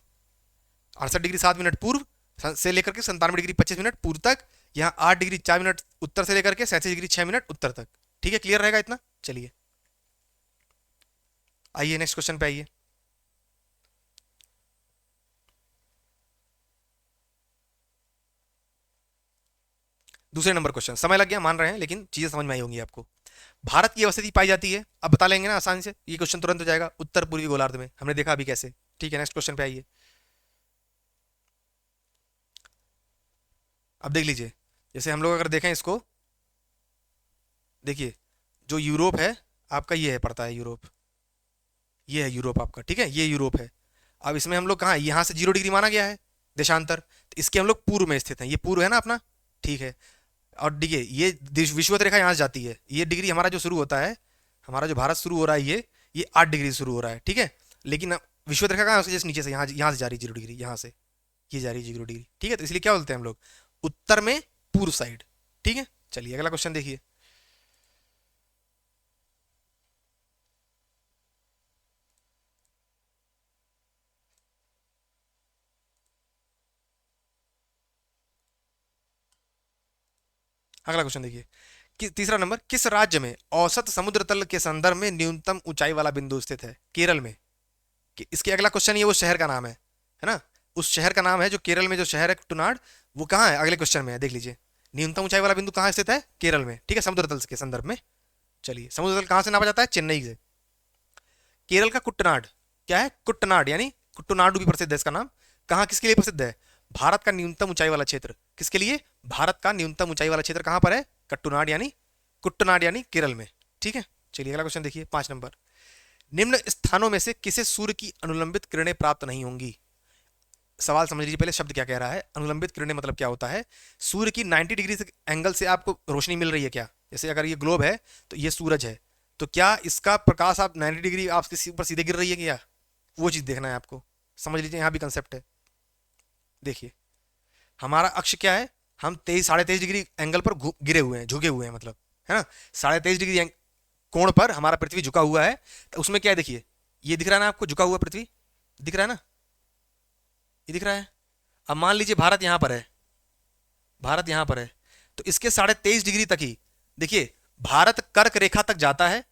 68 डिग्री 7 मिनट पूर्व से लेकर के 97 डिग्री 25 मिनट पूर्व तक। यहाँ 8 डिग्री 4 मिनट उत्तर से लेकर के 37 डिग्री 6 मिनट उत्तर तक, ठीक है, क्लियर रहेगा इतना। चलिए आइए नेक्स्ट क्वेश्चन पे आइए। दूसरे नंबर क्वेश्चन, समय लग गया मान रहे हैं लेकिन चीजें समझ में आई होंगी आपको। भारत की अवस्थिति पाई जाती है, अब बता लेंगे ना आसानी से, ये क्वेश्चन तुरंत हो जाएगा, उत्तर पूर्वी गोलार्ध में। हमने देखा अभी कैसे, ठीक है। नेक्स्ट क्वेश्चन पे आइए। अब देख लीजिए, जैसे हम लोग अगर देखें इसको, देखिए जो यूरोप है आपका, ये है पड़ता है यूरोप, ये है यूरोप आपका, ठीक है, ये यूरोप है। अब इसमें हम लोग कहाँ, यहाँ से 0 डिग्री माना गया है देशांतर, तो इसके हम लोग पूर्व में स्थित हैं, ये पूर्व है ना अपना, ठीक है। और देखिए ये विषुवत रेखा यहाँ से जाती है, ये डिग्री हमारा जो शुरू होता है, हमारा जो भारत शुरू हो रहा है ये 8 डिग्री से शुरू हो रहा है, ठीक है। लेकिन विषुवत रेखा कहाँ से, जैसे नीचे से यहाँ से जा रही है 0 डिग्री, यहाँ से ये जा रही है 0 डिग्री, ठीक है। तो इसलिए क्या बोलते हैं हम लोग, उत्तर में पूर्व साइड, ठीक है। चलिए अगला क्वेश्चन देखिए। अगला क्वेश्चन देखिए कि तीसरा नंबर, किस राज्य में औसत समुद्र तल के संदर्भ में न्यूनतम ऊंचाई वाला बिंदु स्थित है? केरल में। कि इसके अगला क्वेश्चन ये वो शहर का नाम है ना, उस शहर का नाम है जो केरल में जो शहर है कुट्टनाड, वो कहाँ है अगले क्वेश्चन में है, देख लीजिए। न्यूनतम ऊंचाई वाला बिंदु कहाँ स्थित है? केरल में, ठीक है, समुद्र तल के संदर्भ में। चलिए समुद्र तल कहाँ से नापा जाता है? चेन्नई से। केरल का कुट्टनाड क्या है? कुट्टनाड यानी कुट्टनाडु भी प्रसिद्ध है इसका नाम। कहाँ किसके लिए प्रसिद्ध है? भारत का न्यूनतम ऊंचाई वाला क्षेत्र। किसके लिए? भारत का न्यूनतम ऊंचाई वाला क्षेत्र कहाँ पर है? कुट्टनाड यानी केरल में, ठीक है। चलिए अगला क्वेश्चन देखिए, 5 नंबर, निम्न स्थानों में से किसे सूर्य की अनुलंबित किरणें प्राप्त नहीं होंगी? सवाल समझ लीजिए पहले, शब्द क्या कह रहा है। अनुलंबित किरणें मतलब क्या होता है? सूर्य की 90 डिग्री से एंगल से आपको रोशनी मिल रही है क्या? जैसे अगर ये ग्लोब है तो ये सूरज है, तो क्या इसका प्रकाश आप 90 डिग्री आपके ऊपर सीधे गिर रही है क्या? वो चीज देखना है आपको, समझ लीजिए यहाँ भी कंसेप्ट है। देखिए हमारा अक्ष क्या है, हम 23 साढ़े 23 डिग्री एंगल पर गिरे हुए हैं, झुके हुए हैं मतलब, है ना, 23.5 डिग्री कोण पर हमारा पृथ्वी झुका हुआ है। तो उसमें क्या है, देखिए ये दिख रहा है ना आपको, झुका हुआ पृथ्वी दिख रहा है ना, ये दिख रहा है। अब मान लीजिए भारत यहां पर है, भारत यहां पर है, तो इसके 23.5 डिग्री तक ही देखिए भारत कर्क रेखा तक जाता है।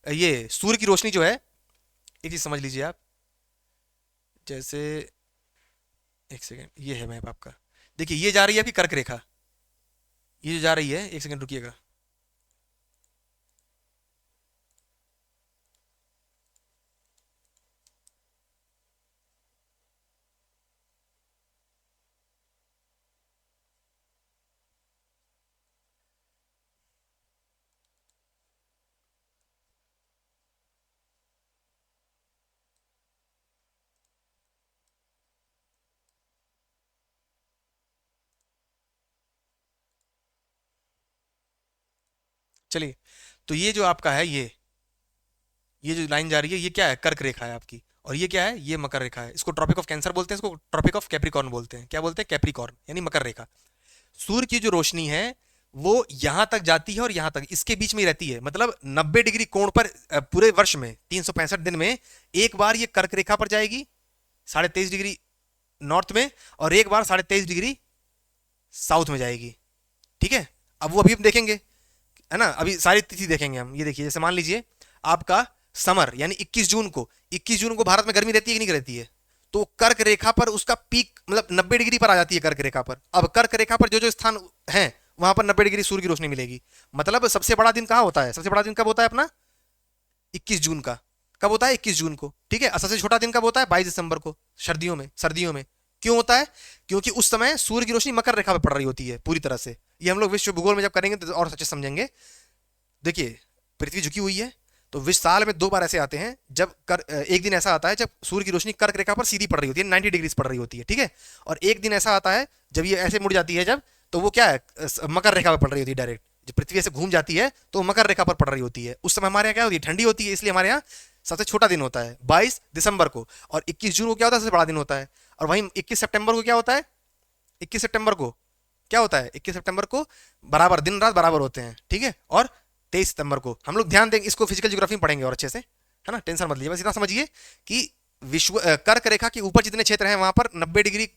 ये सूर्य की रोशनी जो है, एक चीज समझ लीजिए आप, जैसे एक सेकेंड, ये है मैप आपका, देखिए ये जा रही है आपकी कर्क रेखा, ये जो जा रही है, एक सेकेंड रुकिएगा, चलिए। तो ये जो आपका है, ये जो लाइन जा रही है, ये क्या है? कर्क रेखा है आपकी। और ये क्या है? ये मकर रेखा है। इसको ट्रॉपिक ऑफ कैंसर बोलते हैं, इसको ट्रॉपिक ऑफ कैप्रिकॉर्न बोलते हैं। क्या बोलते हैं? कैप्रिकॉर्न यानी मकर रेखा। सूर्य की जो रोशनी है वो यहां तक जाती है और यहां तक, इसके बीच में ही रहती है, मतलब 90 डिग्री कोण पर पूरे वर्ष में 365 दिन में एक बार ये कर्क रेखा पर जाएगी 23.5 डिग्री नॉर्थ में, और एक बार 23.5 डिग्री साउथ में जाएगी, ठीक है। अब वो अभी हम देखेंगे, है ना, अभी सारी तिथि देखेंगे हम। ये देखिए जैसे मान लीजिए आपका समर यानी 21 जून को, 21 जून को भारत में गर्मी रहती है कि नहीं रहती है? तो कर्क रेखा पर उसका पीक मतलब 90 डिग्री पर आ जाती है कर्क रेखा पर। अब कर्क रेखा पर जो जो स्थान है वहां पर 90 डिग्री सूर्य की रोशनी मिलेगी। मतलब सबसे बड़ा दिन कहाँ होता है, सबसे बड़ा दिन कब होता है अपना, 21 जून का। कब होता है, 21 जून को, ठीक है। और सबसे छोटा दिन कब होता है, 22 दिसंबर को, सर्दियों में, सर्दियों में। क्यों होता है, क्योंकि उस समय सूर्य की रोशनी मकर रेखा पर पड़ रही होती है पूरी तरह से। ये हम लोग विश्व भूगोल में जब करेंगे तो और अच्छे समझेंगे। देखिए, पृथ्वी झुकी हुई है, तो विश्व साल में 2 बार ऐसे आते हैं जब एक दिन ऐसा आता है जब सूर्य की रोशनी कर्क रेखा पर सीधी पड़ रही होती है, 90 डिग्री पड़ रही होती है, ठीक है। और एक दिन ऐसा आता है जब ये ऐसे मुड़ जाती है, जब तो वो क्या है, मकर रेखा पर पड़ रही होती है डायरेक्ट। जब पृथ्वी ऐसे घूम जाती है तो मकर रेखा पर पड़ रही होती है। उस समय हमारे यहाँ क्या होती है, ठंडी होती है, इसलिए हमारे यहाँ सबसे छोटा दिन होता है 22 दिसंबर को। और 21 जून को क्या होता है, सबसे बड़ा दिन होता है। और वहीं 21 सितंबर को क्या होता है, 21 सितंबर को क्या होता है, 21 सितंबर को बराबर दिन रात बराबर होते हैं, ठीक है। और 23 सितंबर को हम लोग ध्यान देंगे, इसको फिजिकल ज्योग्राफी में पढ़ेंगे और अच्छे से, है ना, टेंशन मत लीजिए, बस इतना समझिए कि कर्क रेखा के ऊपर जितने क्षेत्र हैं वहां पर 90 डिग्री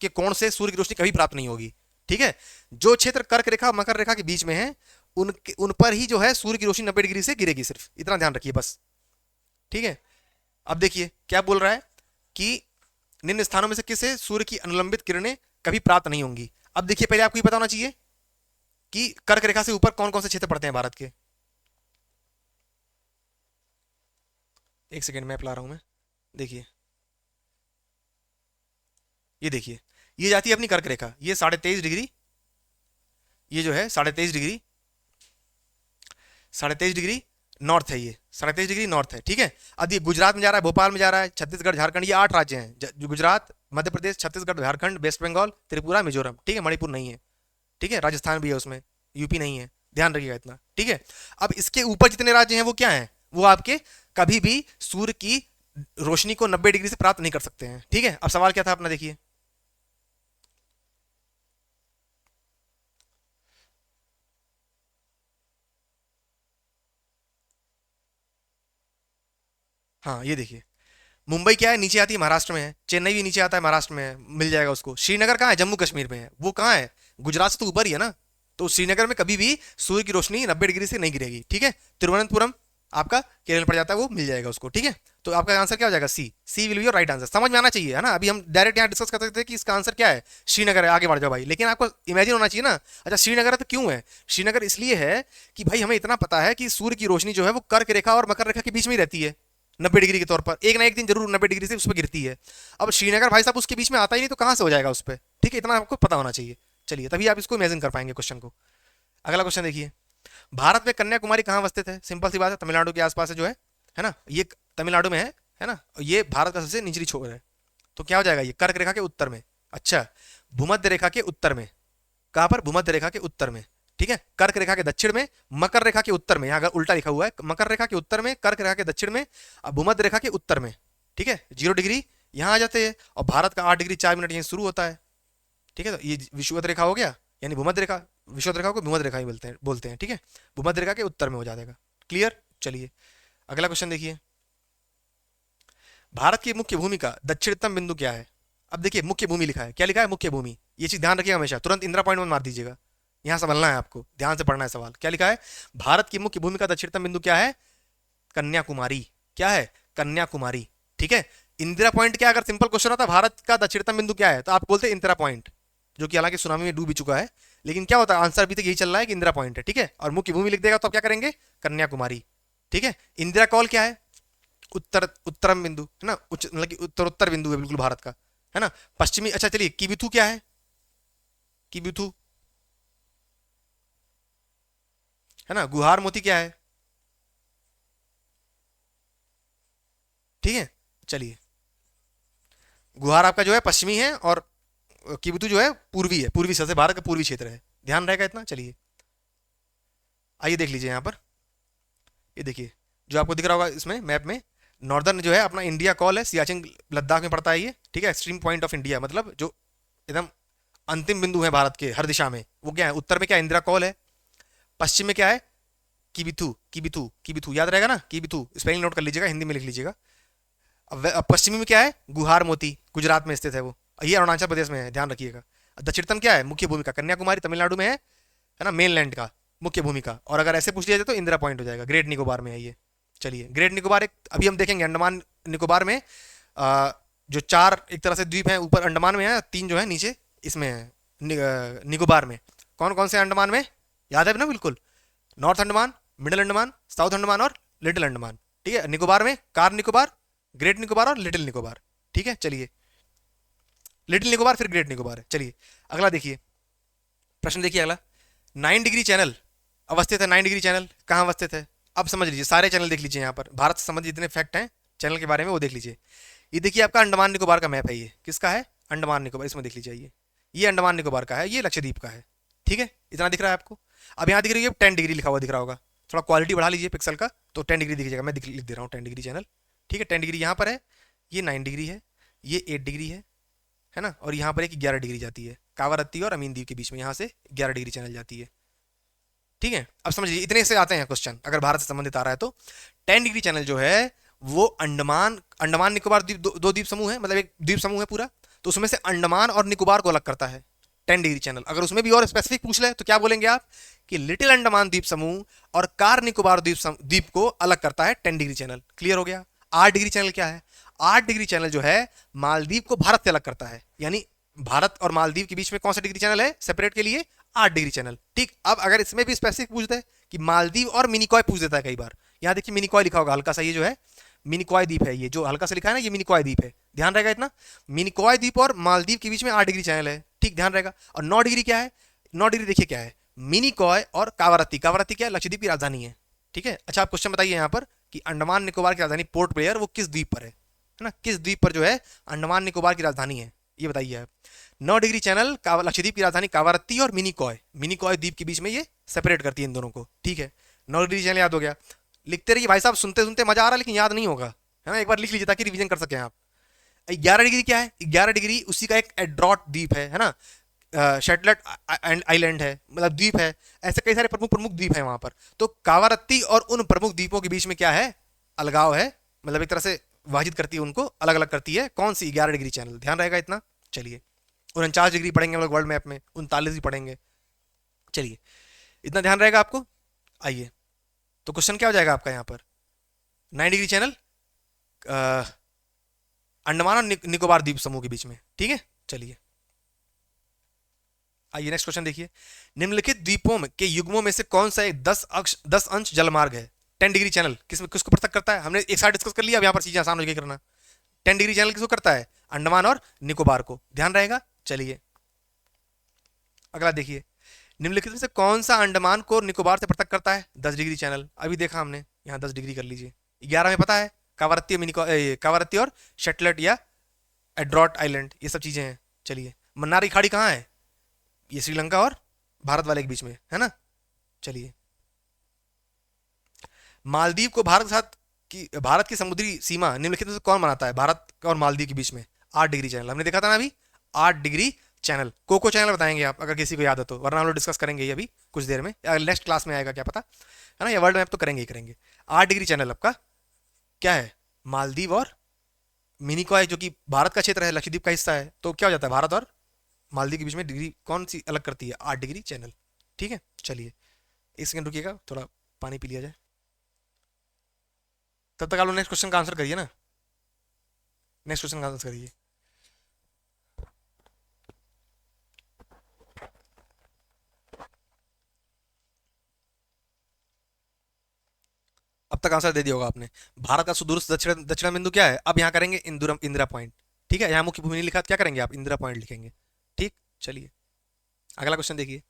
के कोण से सूर्य की रोशनी कभी प्राप्त नहीं होगी, ठीक है। जो क्षेत्र कर्क रेखा मकर रेखा के बीच में है उन पर ही जो है सूर्य की रोशनी 90 डिग्री से गिरेगी, सिर्फ इतना ध्यान रखिए बस, ठीक है। अब देखिए क्या बोल रहा है कि निम्न स्थानों में से किसे सूर्य की अनुलंबित किरणें कभी प्राप्त नहीं होंगी। अब देखिए, पहले आपको ये पता होना चाहिए कि कर्क रेखा से ऊपर कौन कौन से क्षेत्र पड़ते हैं भारत के। एक सेकेंड मैप ला रहा हूं मैं, देखिए, ये देखिए, ये जाती है अपनी कर्क रेखा, ये 23.5 डिग्री, ये जो है 23.5 डिग्री, 23.5 डिग्री नॉर्थ है, ये 23.5 डिग्री नॉर्थ है, ठीक है। अब ये गुजरात में जा रहा है, भोपाल में जा रहा है, छत्तीसगढ़, झारखंड, ये 8 राज्य हैं, गुजरात, मध्य प्रदेश, छत्तीसगढ़, झारखंड, वेस्ट बंगाल, त्रिपुरा, मिजोरम, ठीक है। मणिपुर नहीं है, ठीक है। राजस्थान भी है उसमें, यूपी नहीं है, ध्यान रखिएगा इतना, ठीक है। अब इसके ऊपर जितने राज्य हैं वो क्या हैं, वो आपके कभी भी सूर्य की रोशनी को 90 डिग्री से प्राप्त नहीं कर सकते हैं, ठीक है। अब सवाल क्या था अपना, देखिए, हाँ ये देखिए, मुंबई क्या है, नीचे आती है, महाराष्ट्र में है। चेन्नई भी नीचे आता है, महाराष्ट्र में है, मिल जाएगा उसको। श्रीनगर कहाँ है, जम्मू कश्मीर में है। वो कहाँ है, गुजरात से तो ऊपर ही है ना। तो श्रीनगर में कभी भी सूर्य की रोशनी 90 डिग्री से नहीं गिरेगी, ठीक है। तिरुवनंतपुरम आपका केरल पड़ जाता है, वो मिल जाएगा उसको, ठीक है। तो आपका आंसर क्या हो जाएगा, C, C will be your right answer. समझ में आना चाहिए, है ना। अभी हम डायरेक्ट यहाँ डिस्कस कर सकते थे कि इसका आंसर क्या है, श्रीनगर है, आगे बढ़ जाओ भाई, लेकिन आपको इमेजिन होना चाहिए ना। अच्छा, श्रीनगर है तो क्यों है, श्रीनगर इसलिए है कि भाई हमें इतना पता है कि सूर्य की रोशनी जो है वो कर्क रेखा और मकर रेखा के बीच में ही रहती है, 90 डिग्री के तौर पर, एक ना एक दिन जरूर 90 डिग्री से उस पर गिरती है। अब श्रीनगर भाई साहब उसके बीच में आता ही नहीं, तो कहाँ से हो जाएगा उस पर, ठीक है। इतना आपको पता होना चाहिए, चलिए, तभी आप इसको इमेजिन कर पाएंगे क्वेश्चन को। अगला क्वेश्चन देखिए, भारत में कन्याकुमारी कहाँ अवस्थित है। सिंपल सी बात है, तमिलनाडु के आसपास है जो है ना, ये तमिलनाडु में है ना। ये भारत का सबसे निचली छोर है, तो क्या हो जाएगा, ये कर्क रेखा के उत्तर में। अच्छा, भूमध्य रेखा के उत्तर में, कहां पर, भूमध्य रेखा के उत्तर में, ठीक है। कर्क रेखा के दक्षिण में, मकर रेखा के उत्तर में, यहां अगर उल्टा लिखा हुआ है, मकर रेखा के उत्तर में, कर्क रेखा के दक्षिण में, अब भूमध्य रेखा के उत्तर में, ठीक है। 0 डिग्री यहां आ जाते हैं, और भारत का 8 डिग्री 4 मिनट यहीं शुरू होता है, ठीक है। तो ये विषुवत रेखा हो गया, यानी भूमध्य रेखा, विषुवत रेखा को भूमध्य रेखा ही बोलते हैं, ठीक है। भूमध्य रेखा के उत्तर में हो जाएगा, क्लियर। चलिए अगला क्वेश्चन देखिए, भारत की मुख्य भूमि का दक्षिणतम बिंदु क्या है। अब देखिए, मुख्य भूमि लिखा है, क्या लिखा है, मुख्य भूमि। ये चीज ध्यान रखिएगा हमेशा, तुरंत इंदिरा पॉइंट में मार दीजिएगा, यहां समझना है आपको, ध्यान से पढ़ना है सवाल। क्या लिखा है, भारत की मुख्य भूमि का दक्षिणतम बिंदु क्या है, कन्याकुमारी। क्या है, कन्याकुमारी, ठीक है। इंदिरा पॉइंट क्या, अगर सिंपल क्वेश्चन होता भारत का दक्षिणतम बिंदु क्या है, तो आप बोलते इंदिरा पॉइंट, जो कि हालांकि सुनामी में डूब भी चुका है, लेकिन क्या होता है, आंसर अभी तक यही चल रहा है कि इंदिरा पॉइंट है, ठीक है। और मुख्य भूमि लिख देगा तो आप क्या करेंगे, कन्याकुमारी, ठीक है। इंदिरा कॉल क्या है, उत्तरम बिंदु, है ना, उच्च मतलब कि उत्तरोत्तर बिंदु है बिल्कुल भारत का, है ना। पश्चिमी, अच्छा चलिए, किबिथु क्या है, किबिथु, है ना। गुहार मोती क्या है, ठीक है। चलिए, गुहार आपका जो है पश्चिमी है, और किबिथु जो है पूर्वी है, पूर्वी सबसे भारत का पूर्वी क्षेत्र है, ध्यान रहेगा इतना। चलिए आइए देख लीजिए यहाँ पर, ये देखिए जो आपको दिख रहा होगा इसमें मैप में, नॉर्दर्न जो है अपना इंडिया कॉल है, सियाचिन लद्दाख में पड़ता है ये, ठीक है। एक्सट्रीम पॉइंट ऑफ इंडिया, मतलब जो एकदम अंतिम बिंदु है भारत के हर दिशा में, वो क्या है, उत्तर में क्या है, इंदिरा कॉल है। पश्चिम में क्या है, किबिथु, किबिथु, किबिथु याद रहेगा ना, किबिथु स्पेलिंग नोट कर लीजिएगा, हिंदी में लिख लीजिएगा। अब पश्चिमी में क्या है, गुहार मोती, गुजरात में स्थित है वो, ये अरुणाचल प्रदेश में है, ध्यान रखिएगा। दक्षिणतम क्या है, मुख्य भूमि का, कन्याकुमारी तमिलनाडु में है ना, मेन लैंड का मुख्य भूमि का। और अगर ऐसे पूछ लिया जाए तो इंदिरा पॉइंट हो जाएगा, ग्रेट निकोबार में है ये। चलिए, ग्रेट निकोबार एक अभी हम देखेंगे, अंडमान निकोबार में जो 4 एक तरह से द्वीप हैं, ऊपर अंडमान में है, 3 जो है नीचे इसमें है, निकोबार में। कौन कौन से अंडमान में, याद है ना बिल्कुल, north Andaman, middle Andaman, south Andaman और लिटिल अंडमान। ठीक है, निकोबार में कार निकोबार, ग्रेट निकोबार और लिटिल निकोबार। ठीक है, चलिए, लिटिल निकोबार फिर ग्रेट निकोबार है। चलिए अगला देखिए, प्रश्न देखिए अगला। 9 डिग्री चैनल अवस्थित है। 9 डिग्री चैनल कहाँ अवस्थित है? अब समझ लीजिए, सारे चैनल देख लीजिए यहाँ पर, भारत से संबंधित जितने फैक्ट हैं चैनल के बारे में वो देख लीजिए। ये देखिए आपका अंडमान निकोबार का मैप है। ये किसका है? अंडमान निकोबार। इसमें देख लीजिए, ये अंडमान निकोबार का है, ये लक्षद्वीप का है। ठीक है, इतना दिख रहा है आपको। अब यहाँ दिख रही है 10 डिग्री लिखा हुआ दिख रहा होगा, थोड़ा क्वालिटी बढ़ा लीजिए पिक्सल का, तो 10 डिग्री दिखेगा। मैं लिख दे रहा हूँ 10 डिग्री चैनल। ठीक है, 10 डिग्री यहाँ पर है, ये 9 डिग्री है, ये 8 डिग्री है ना, और यहाँ पर एक 11 डिग्री जाती है, कावारत्ती और अमीन द्वीप के बीच में, यहाँ से 11 डिग्री चैनल जाती है। ठीक है, अब समझिए, इतने से आते हैं क्वेश्चन अगर भारत से संबंधित आ रहा है तो। 10 डिग्री चैनल जो है वो अंडमान अंडमान निकोबार द्वीप, दो द्वीप समूह है, मतलब एक द्वीप समूह है पूरा, तो उसमें से अंडमान और निकोबार को अलग करता है 10 डिग्री चैनल। अगर उसमें भी और स्पेसिफिक पूछ ले तो क्या बोलेंगे आप, कि लिटिल अंडमान द्वीप समूह और कार निकोबार द्वीप को अलग करता है 10 डिग्री चैनल। क्लियर हो गया। 8 डिग्री चैनल क्या है? 8 डिग्री चैनल जो है मालदीव को भारत से अलग करता है, यानी भारत और मालदीव के बीच में कौन सा डिग्री चैनल है सेपरेट के लिए? 8 डिग्री चैनल। ठीक, अब अगर इसमें भी स्पेसिफिक पूछ दे कि मालदीव और मिनिकॉय पूछ देता है कई बार। यहाँ देखिए मिनिकॉय लिखा होगा हल्का सा, ये जो है मिनिकॉय द्वीप है, ये जो हल्का सा लिखा है ना, ये मिनिकॉय द्वीप है, ध्यान रहेगा इतना। मिनिकॉय द्वीप और मालदीव के बीच में 8 डिग्री चैनल है। ठीक, ध्यान रहेगा। और 9 डिग्री क्या है? 9 डिग्री देखिए क्या है, मिनिकॉय और कावारत्ती। कावारत्ती क्या है? लक्षद्वीप की राजधानी है। ठीक है, अच्छा आप क्वेश्चन बताइए यहाँ पर कि अंडमान निकोबार की राजधानी पोर्ट ब्लेयर वो किस द्वीप पर है ना, किस द्वीप पर जो है अंडमान निकोबार की राजधानी है, ये बताइए आप। 9 डिग्री चैनल लक्षद्वीप की राजधानी कावारत्ती और मिनिकॉय, मिनिकॉय द्वीप के बीच में ये सेपरेट करती है इन दोनों को। ठीक है, 9 डिग्री चैनल याद हो गया। लिखते रहिए भाई साहब, सुनते सुनते मजा आ रहा है लेकिन याद नहीं होगा, है ना, एक बार लिख लीजिए ताकि रिवीजन कर सकें आप। 11 डिग्री क्या है? 11 डिग्री उसी का एक एड्रॉट द्वीप है ना, शेटलैंड आइलैंड है, मतलब द्वीप है। ऐसे कई सारे प्रमुख प्रमुख द्वीप हैं वहां पर। तो कावारत्ती और उन प्रमुख द्वीपों के बीच में क्या है? अलगाव है, मतलब एक तरह से विभाजित करती है उनको, अलग अलग करती है। कौन सी? 11 डिग्री चैनल, ध्यान रहेगा इतना। चलिए, 49 डिग्री पढ़ेंगे हम लोग वर्ल्ड मैप में, 39 भी पढ़ेंगे। चलिए, इतना ध्यान रहेगा आपको। आइए, तो क्वेश्चन क्या हो जाएगा आपका यहाँ पर? 9 डिग्री चैनल अंडमान और निकोबार द्वीप समूह के बीच में। ठीक है, चलिए आइए नेक्स्ट क्वेश्चन देखिए। निम्नलिखित द्वीपों के युग्मों में से कौन सा एक 10 अंश जलमार्ग है? 10 डिग्री चैनल किसको पृथक करता है? हमने एक साथ डिस्कस कर लिया, अब यहाँ पर चीजें आसान हो गई करना। 10 डिग्री चैनल किसको करता है? अंडमान और निकोबार को, ध्यान रहेगा। चलिए अगला देखिए, निम्नलिखित में से कौन सा अंडमान को निकोबार से पृथक करता है? 10 डिग्री चैनल, अभी देखा हमने, यहाँ 10 डिग्री कर लीजिए। 11 में पता है कावारत्ती और शटलट या एड्रॉट आइलैंड, ये सब चीजें हैं। चलिए, मन्नार की खाड़ी कहाँ है? ये श्रीलंका और भारत वाले के बीच में है ना। चलिए, मालदीव को भारत की समुद्री सीमा निम्नलिखित में से कौन बनाता है भारत और मालदीव के बीच में? 8 डिग्री चैनल, हमने देखा था ना अभी। 8 डिग्री चैनल, कोको चैनल बताएंगे आप अगर किसी को याद हो तो, वरना हम लोग डिस्कस करेंगे ये अभी कुछ देर में, या नेक्स्ट क्लास में आएगा क्या पता, है ना, या वर्ल्ड मैप तो करेंगे ही करेंगे। 8 डिग्री चैनल आपका क्या है? मालदीव और मिनिकॉय जो कि भारत का क्षेत्र है, लक्षद्वीप का हिस्सा है, तो क्या हो जाता है भारत और मालदीव के बीच में डिग्री कौन सी अलग करती है? 8 डिग्री चैनल। ठीक है, चलिए 1 सेकंड रुकिएगा, थोड़ा पानी पी लिया जाए, तब तक आप लोग नेक्स्ट क्वेश्चन का आंसर करिए ना, नेक्स्ट क्वेश्चन का आंसर करिए। अब तक आंसर दे दिया होगा आपने। भारत का सुदूर दक्षिण दक्षिण बिंदु क्या है? अब यहाँ करेंगे इंदिरा पॉइंट। ठीक है, यहाँ मुख्य भूमि नहीं लिखा, क्या करेंगे आप? इंदिरा पॉइंट लिखेंगे। ठीक, चलिए अगला क्वेश्चन देखिए।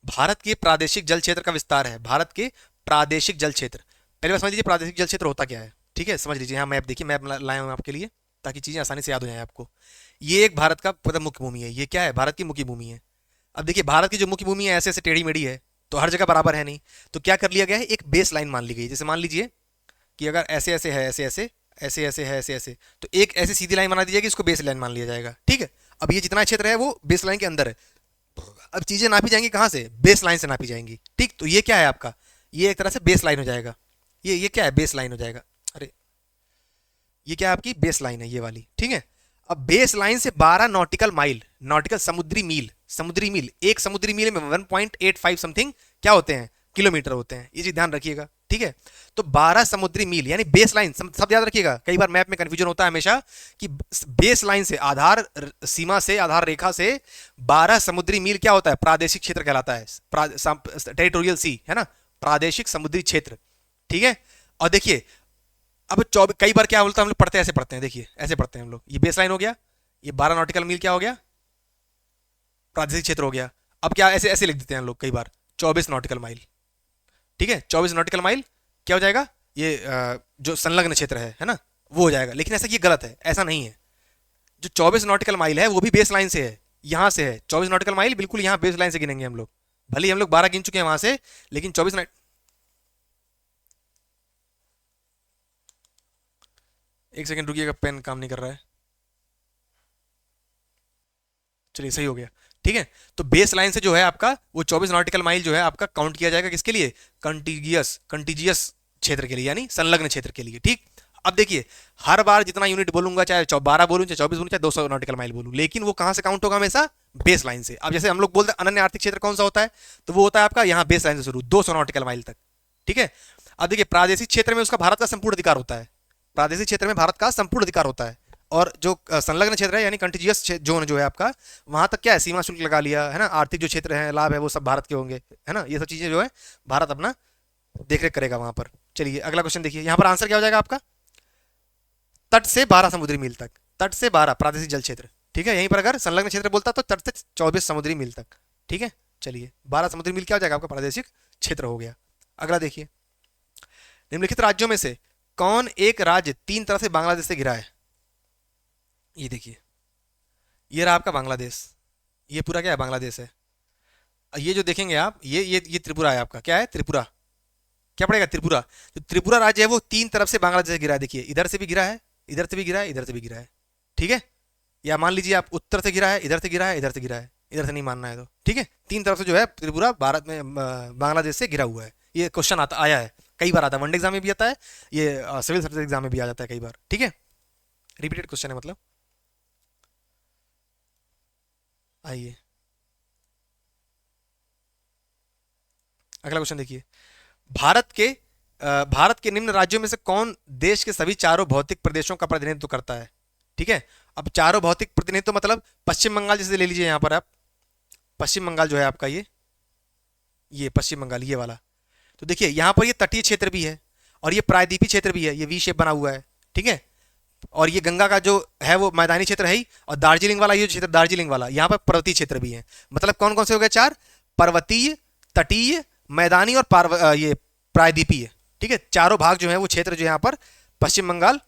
भारत के प्रादेशिक जल क्षेत्र का विस्तार है, भारत के प्रादेशिक जल क्षेत्र। पहले बात समझ लीजिए प्रादेशिक जल क्षेत्र होता क्या है। ठीक है, समझ लीजिए, यहाँ मैप देखिए, मैप लाया हूँ आपके लिए ताकि चीजें आसानी से याद हो जाए आपको। ये एक भारत का मतलब मुख्य भूमि है, ये क्या है? भारत की मुख्य भूमि है। अब देखिए, भारत की जो मुख्य भूमि है ऐसे ऐसे टेढ़ी मेढ़ी है, तो हर जगह बराबर है नहीं, तो क्या कर लिया गया है? एक बेस लाइन मान ली गई। जैसे मान लीजिए कि अगर ऐसे ऐसे है, ऐसे ऐसे ऐसे ऐसे है, ऐसे ऐसे, तो एक ऐसी सीधी लाइन बना दी जाएगी, इसको बेस लाइन मान लिया जाएगा। ठीक है, अब ये जितना क्षेत्र है वो बेस लाइन के अंदर है। अब चीजें नापी जाएंगी कहाँ से? बेस लाइन से नापी जाएंगी। ठीक, तो ये क्या है आपका? ये एक तरह से बेस लाइन हो जाएगा। ये क्या है? बेस लाइन हो जाएगा। अरे ये क्या है? आपकी बेस लाइन है ये वाली। ठीक है, अब बेस लाइन से 12 नॉटिकल माइल, नॉटिकल समुद्री मील, एक समुद्री मील में 1.85 समथिंग क्या होते हैं? किलोमीटर होते हैं। ये चीज ध्यान रखिएगा। ठीक है। तो 12 समुद्री मील यानी बेस लाइन, सब याद रखिएगा, कई बार मैप में कंफ्यूजन होता है हमेशा कि बेस लाइन से, आधार सीमा से, आधार रेखा से 12 समुद्री मील क्या होता है, प्रादेशिक क्षेत्र कहलाता है, टेरिटोरियल सी, है ना, प्रादेशिक समुद्री क्षेत्र। ठीक है। और देखिए अब 24, कई बार क्या बोलता है हम लोग पढ़ते हैं, ऐसे पढ़ते हैं, देखिए ऐसे पढ़ते हैं हम लोग, ये बेस लाइन हो गया, ये 12 नॉटिकल मील क्या हो गया, प्रादेशिक क्षेत्र हो गया। अब क्या ऐसे ऐसे लिख देते हैं हम लोग कई बार, 24 नॉटिकल माइल। ठीक है, 24 नॉटिकल माइल क्या हो जाएगा, ये जो संलग्न क्षेत्र है ना, वो हो जाएगा। लेकिन ऐसा ये गलत है, ऐसा नहीं है। जो 24 नॉटिकल माइल है वो भी बेस लाइन से है, यहां से है 24 नॉटिकल माइल, बिल्कुल यहां बेस लाइन से गिनेंगे हम लोग। भले ही हम लोग 12 गिन चुके हैं वहां से, लेकिन 24 एक सेकंड रुकिएगा, पेन काम नहीं कर रहा है। चलिए सही हो गया। ठीक है। तो बेस लाइन से जो है आपका वो 24 नॉटिकल माइल जो है आपका काउंट किया जाएगा, किसके लिए, कंटिजियस क्षेत्र के लिए, यानी संलग्न क्षेत्र के लिए। ठीक। अब देखिए हर बार जितना यूनिट बोलूंगा, चाहे 12 बोलूं, चाहे 24 बोलूं, चाहे 200 नॉटिकल माइल बोलूं, लेकिन वो कहां से काउंट होगा, हमेशा बेस लाइन से। अब जैसे हम लोग बोलते हैं अनन्य आर्थिक क्षेत्र कौन सा होता है, तो वो होता है आपका यहाँ बेस लाइन से शुरू 200 नॉटिकल माइल तक। ठीक है। अब देखिए प्रादेशिक क्षेत्र में उसका भारत का संपूर्ण अधिकार होता है, प्रादेशिक क्षेत्र में भारत का संपूर्ण अधिकार होता है। और जो संलग्न क्षेत्र है यानी कंटिजियस जोन जो है आपका, वहां तक क्या है, सीमा शुल्क लगा लिया है ना, आर्थिक जो क्षेत्र है, लाभ है, वो सब भारत के होंगे, है ना, ये सब चीजें जो है भारत अपना देखरेख करेगा वहां पर। चलिए अगला क्वेश्चन देखिए, यहाँ पर आंसर क्या हो जाएगा आपका, तट से 12 समुद्री मील तक, तट से 12 प्रादेशिक जल क्षेत्र। ठीक है। यहीं पर अगर संलग्न क्षेत्र बोलता तो तट से 24 समुद्री मील तक। ठीक है। चलिए 12 समुद्री मील क्या हो जाएगा आपका, प्रादेशिक क्षेत्र हो गया। अगला देखिए, निम्नलिखित राज्यों में से कौन एक राज्य तीन तरफ से बांग्लादेश से घिरा है। ये देखिए, ये रहा आपका बांग्लादेश, ये पूरा क्या है, बांग्लादेश है। ये जो देखेंगे आप, ये त्रिपुरा है आपका, क्या है, त्रिपुरा, क्या पड़ेगा, त्रिपुरा। तो त्रिपुरा राज्य है वो तीन तरफ से बांग्लादेश से घिरा है, देखिए इधर से भी घिरा है, इधर से भी घिरा है, इधर से भी घिरा है। ठीक है। या मान लीजिए आप उत्तर से घिरा है, इधर से घिरा है, इधर से घिरा है, इधर से नहीं मानना है तो। ठीक है। तीन तरफ से जो है त्रिपुरा भारत में बांग्लादेश से घिरा हुआ है। ये क्वेश्चन आता आया है, कई बार आता है, वनडे एग्जाम में भी आता है, ये सिविल सर्विस एग्जाम में भी आ जाता है कई बार। ठीक है। रिपीटेड क्वेश्चन है मतलब। आइए अगला क्वेश्चन देखिए, भारत के निम्न राज्यों में से कौन देश के सभी चारों भौतिक प्रदेशों का प्रतिनिधित्व करता है। ठीक है। अब चारों भौतिक प्रतिनिधित्व मतलब पश्चिम बंगाल जैसे ले लीजिए, यहां पर आप पश्चिम बंगाल जो है आपका, ये पश्चिम बंगाल, ये वाला। तो देखिए यहां पर ये तटीय क्षेत्र भी है और ये प्रायद्वीपीय क्षेत्र भी है, ये वी शेप बना हुआ है। ठीक है। और ये गंगा का जो है वो मैदानी क्षेत्र है ही, और दार्जिलिंग वाला ये क्षेत्र, दार्जिलिंग वाला, यहाँ पर पर्वतीय क्षेत्र भी है। मतलब कौन कौन से हो गए, चार, पर्वतीय, तटीय, मैदानी और ये प्रायद्वीपीय। ठीक है। चारों भाग जो है वो क्षेत्र जो यहाँ पर पश्चिम बंगाल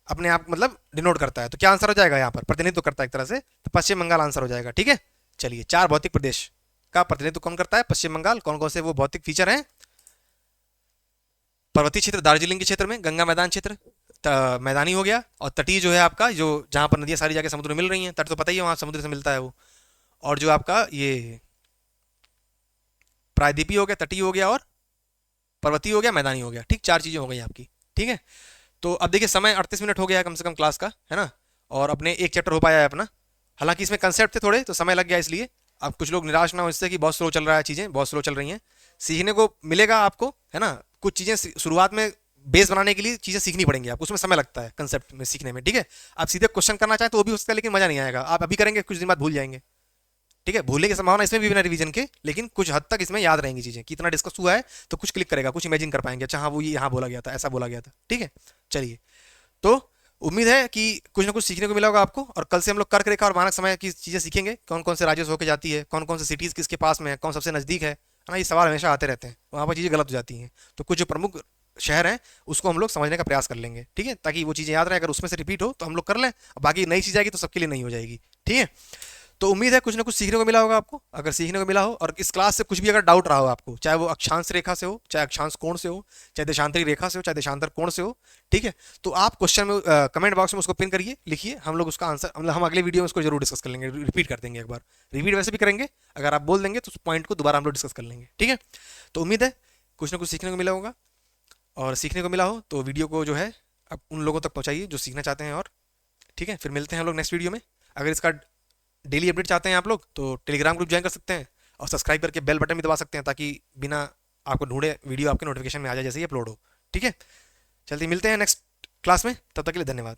अपने आप मतलब डिनोट करता है। तो क्या आंसर हो जाएगा, यहाँ पर प्रतिनिधित्व करता है एक तरह से, तो पश्चिम बंगाल आंसर हो जाएगा। ठीक है। चलिए चार भौतिक प्रदेश का प्रतिनिधित्व कौन करता है, पश्चिम बंगाल। कौन कौन से वो भौतिक फीचर हैं, पर्वतीय क्षेत्र दार्जिलिंग के क्षेत्र में, गंगा मैदान क्षेत्र मैदानी हो गया, और तटीय जो है आपका, जो जहां पर नदियां सारी जाके समुद्र में मिल रही हैं, तट तो पता ही है वहां समुद्र से मिलता है वो। और जो आपका ये प्रायद्वीपीय हो गया, तटीय हो गया, और पर्वतीय हो गया, मैदानी हो गया। ठीक, चार चीजें हो गई आपकी। ठीक है। तो अब देखिए समय 38 मिनट हो गया है कम से कम क्लास का, है ना, और अपने एक चैप्टर हो पाया है अपना। हालांकि इसमें कंसेप्ट थे थोड़े, तो समय लग गया इसलिए। अब कुछ लोग निराश ना हो इससे कि बहुत स्लो चल रहा है, चीज़ें बहुत स्लो चल रही हैं। सीखने को मिलेगा आपको, है ना, कुछ चीज़ें शुरुआत में बेस बनाने के लिए चीज़ें सीखनी पड़ेंगी आपको, उसमें समय लगता है कंसेप्ट में सीखने में। ठीक है। आप सीधे क्वेश्चन करना चाहें तो वो भी हो सकता है, लेकिन मजा नहीं आएगा। आप अभी करेंगे, कुछ दिन बाद भूल जाएंगे। ठीक है। भूलने की संभावना इसमें भी बिना रिवीजन के, लेकिन कुछ हद तक इसमें याद रहेंगी चीज़ें, कितना डिस्कस हुआ है तो कुछ क्लिक करेगा, कुछ इमेजिन कर पाएंगे, अच्छा हाँ वो ये यहाँ बोला गया था, ऐसा बोला गया था। ठीक है। चलिए, तो उम्मीद है कि कुछ ना कुछ सीखने को मिला होगा आपको, और कल से हम लोग कर्क रेखा और मानक समय की चीज़ें सीखेंगे, कौन कौन से राज्यों से होकर जाती है, कौन कौन से सिटीज़ किसके पास में है, कौन सबसे नज़दीक है ना, ये सवाल हमेशा आते रहते हैं, वहाँ पर चीज़ें गलत हो जाती हैं। तो कुछ जो प्रमुख शहर हैं उसको हम लोग समझने का प्रयास कर लेंगे। ठीक है। ताकि वो चीज़ें याद रहे, अगर उसमें से रिपीट हो तो हम लोग कर लें, बाकी नई चीज़ आएगी तो सबके लिए नहीं हो जाएगी। ठीक है। तो उम्मीद है कुछ ना कुछ सीखने को मिला होगा आपको। अगर सीखने को मिला हो और इस क्लास से कुछ भी अगर डाउट रहा हो आपको, चाहे वो अक्षांश रेखा से हो, चाहे अक्षांश कोण से हो, चाहे देशांतरी रेखा से हो, चाहे देशांतर कोण से हो, ठीक है, तो आप क्वेश्चन में कमेंट बॉक्स में उसको पिन करिए, लिखिए, हम लोग उसका आंसर मतलब हम अगले वीडियो में उसको जरूर डिस्कस कर लेंगे, रिपीट कर देंगे एक बार, रिपीट वैसे भी करेंगे, अगर आप बोल देंगे तो उस पॉइंट को दोबारा हम लोग डिस्कस कर लेंगे। ठीक है। तो उम्मीद है कुछ ना कुछ सीखने को मिला होगा, और सीखने को मिला हो तो वीडियो को जो है अब उन लोगों तक पहुँचाइए जो सीखना चाहते हैं। और ठीक है, फिर मिलते हैं हम लोग नेक्स्ट वीडियो में। अगर इसका डेली अपडेट चाहते हैं आप लोग तो टेलीग्राम ग्रुप ज्वाइन कर सकते हैं, और सब्सक्राइब करके बेल बटन भी दबा सकते हैं, ताकि बिना आपको ढूंढे वीडियो आपके नोटिफिकेशन में आ जाए जैसे ही अपलोड हो। ठीक है, चलते मिलते हैं नेक्स्ट क्लास में, तब तक के लिए धन्यवाद।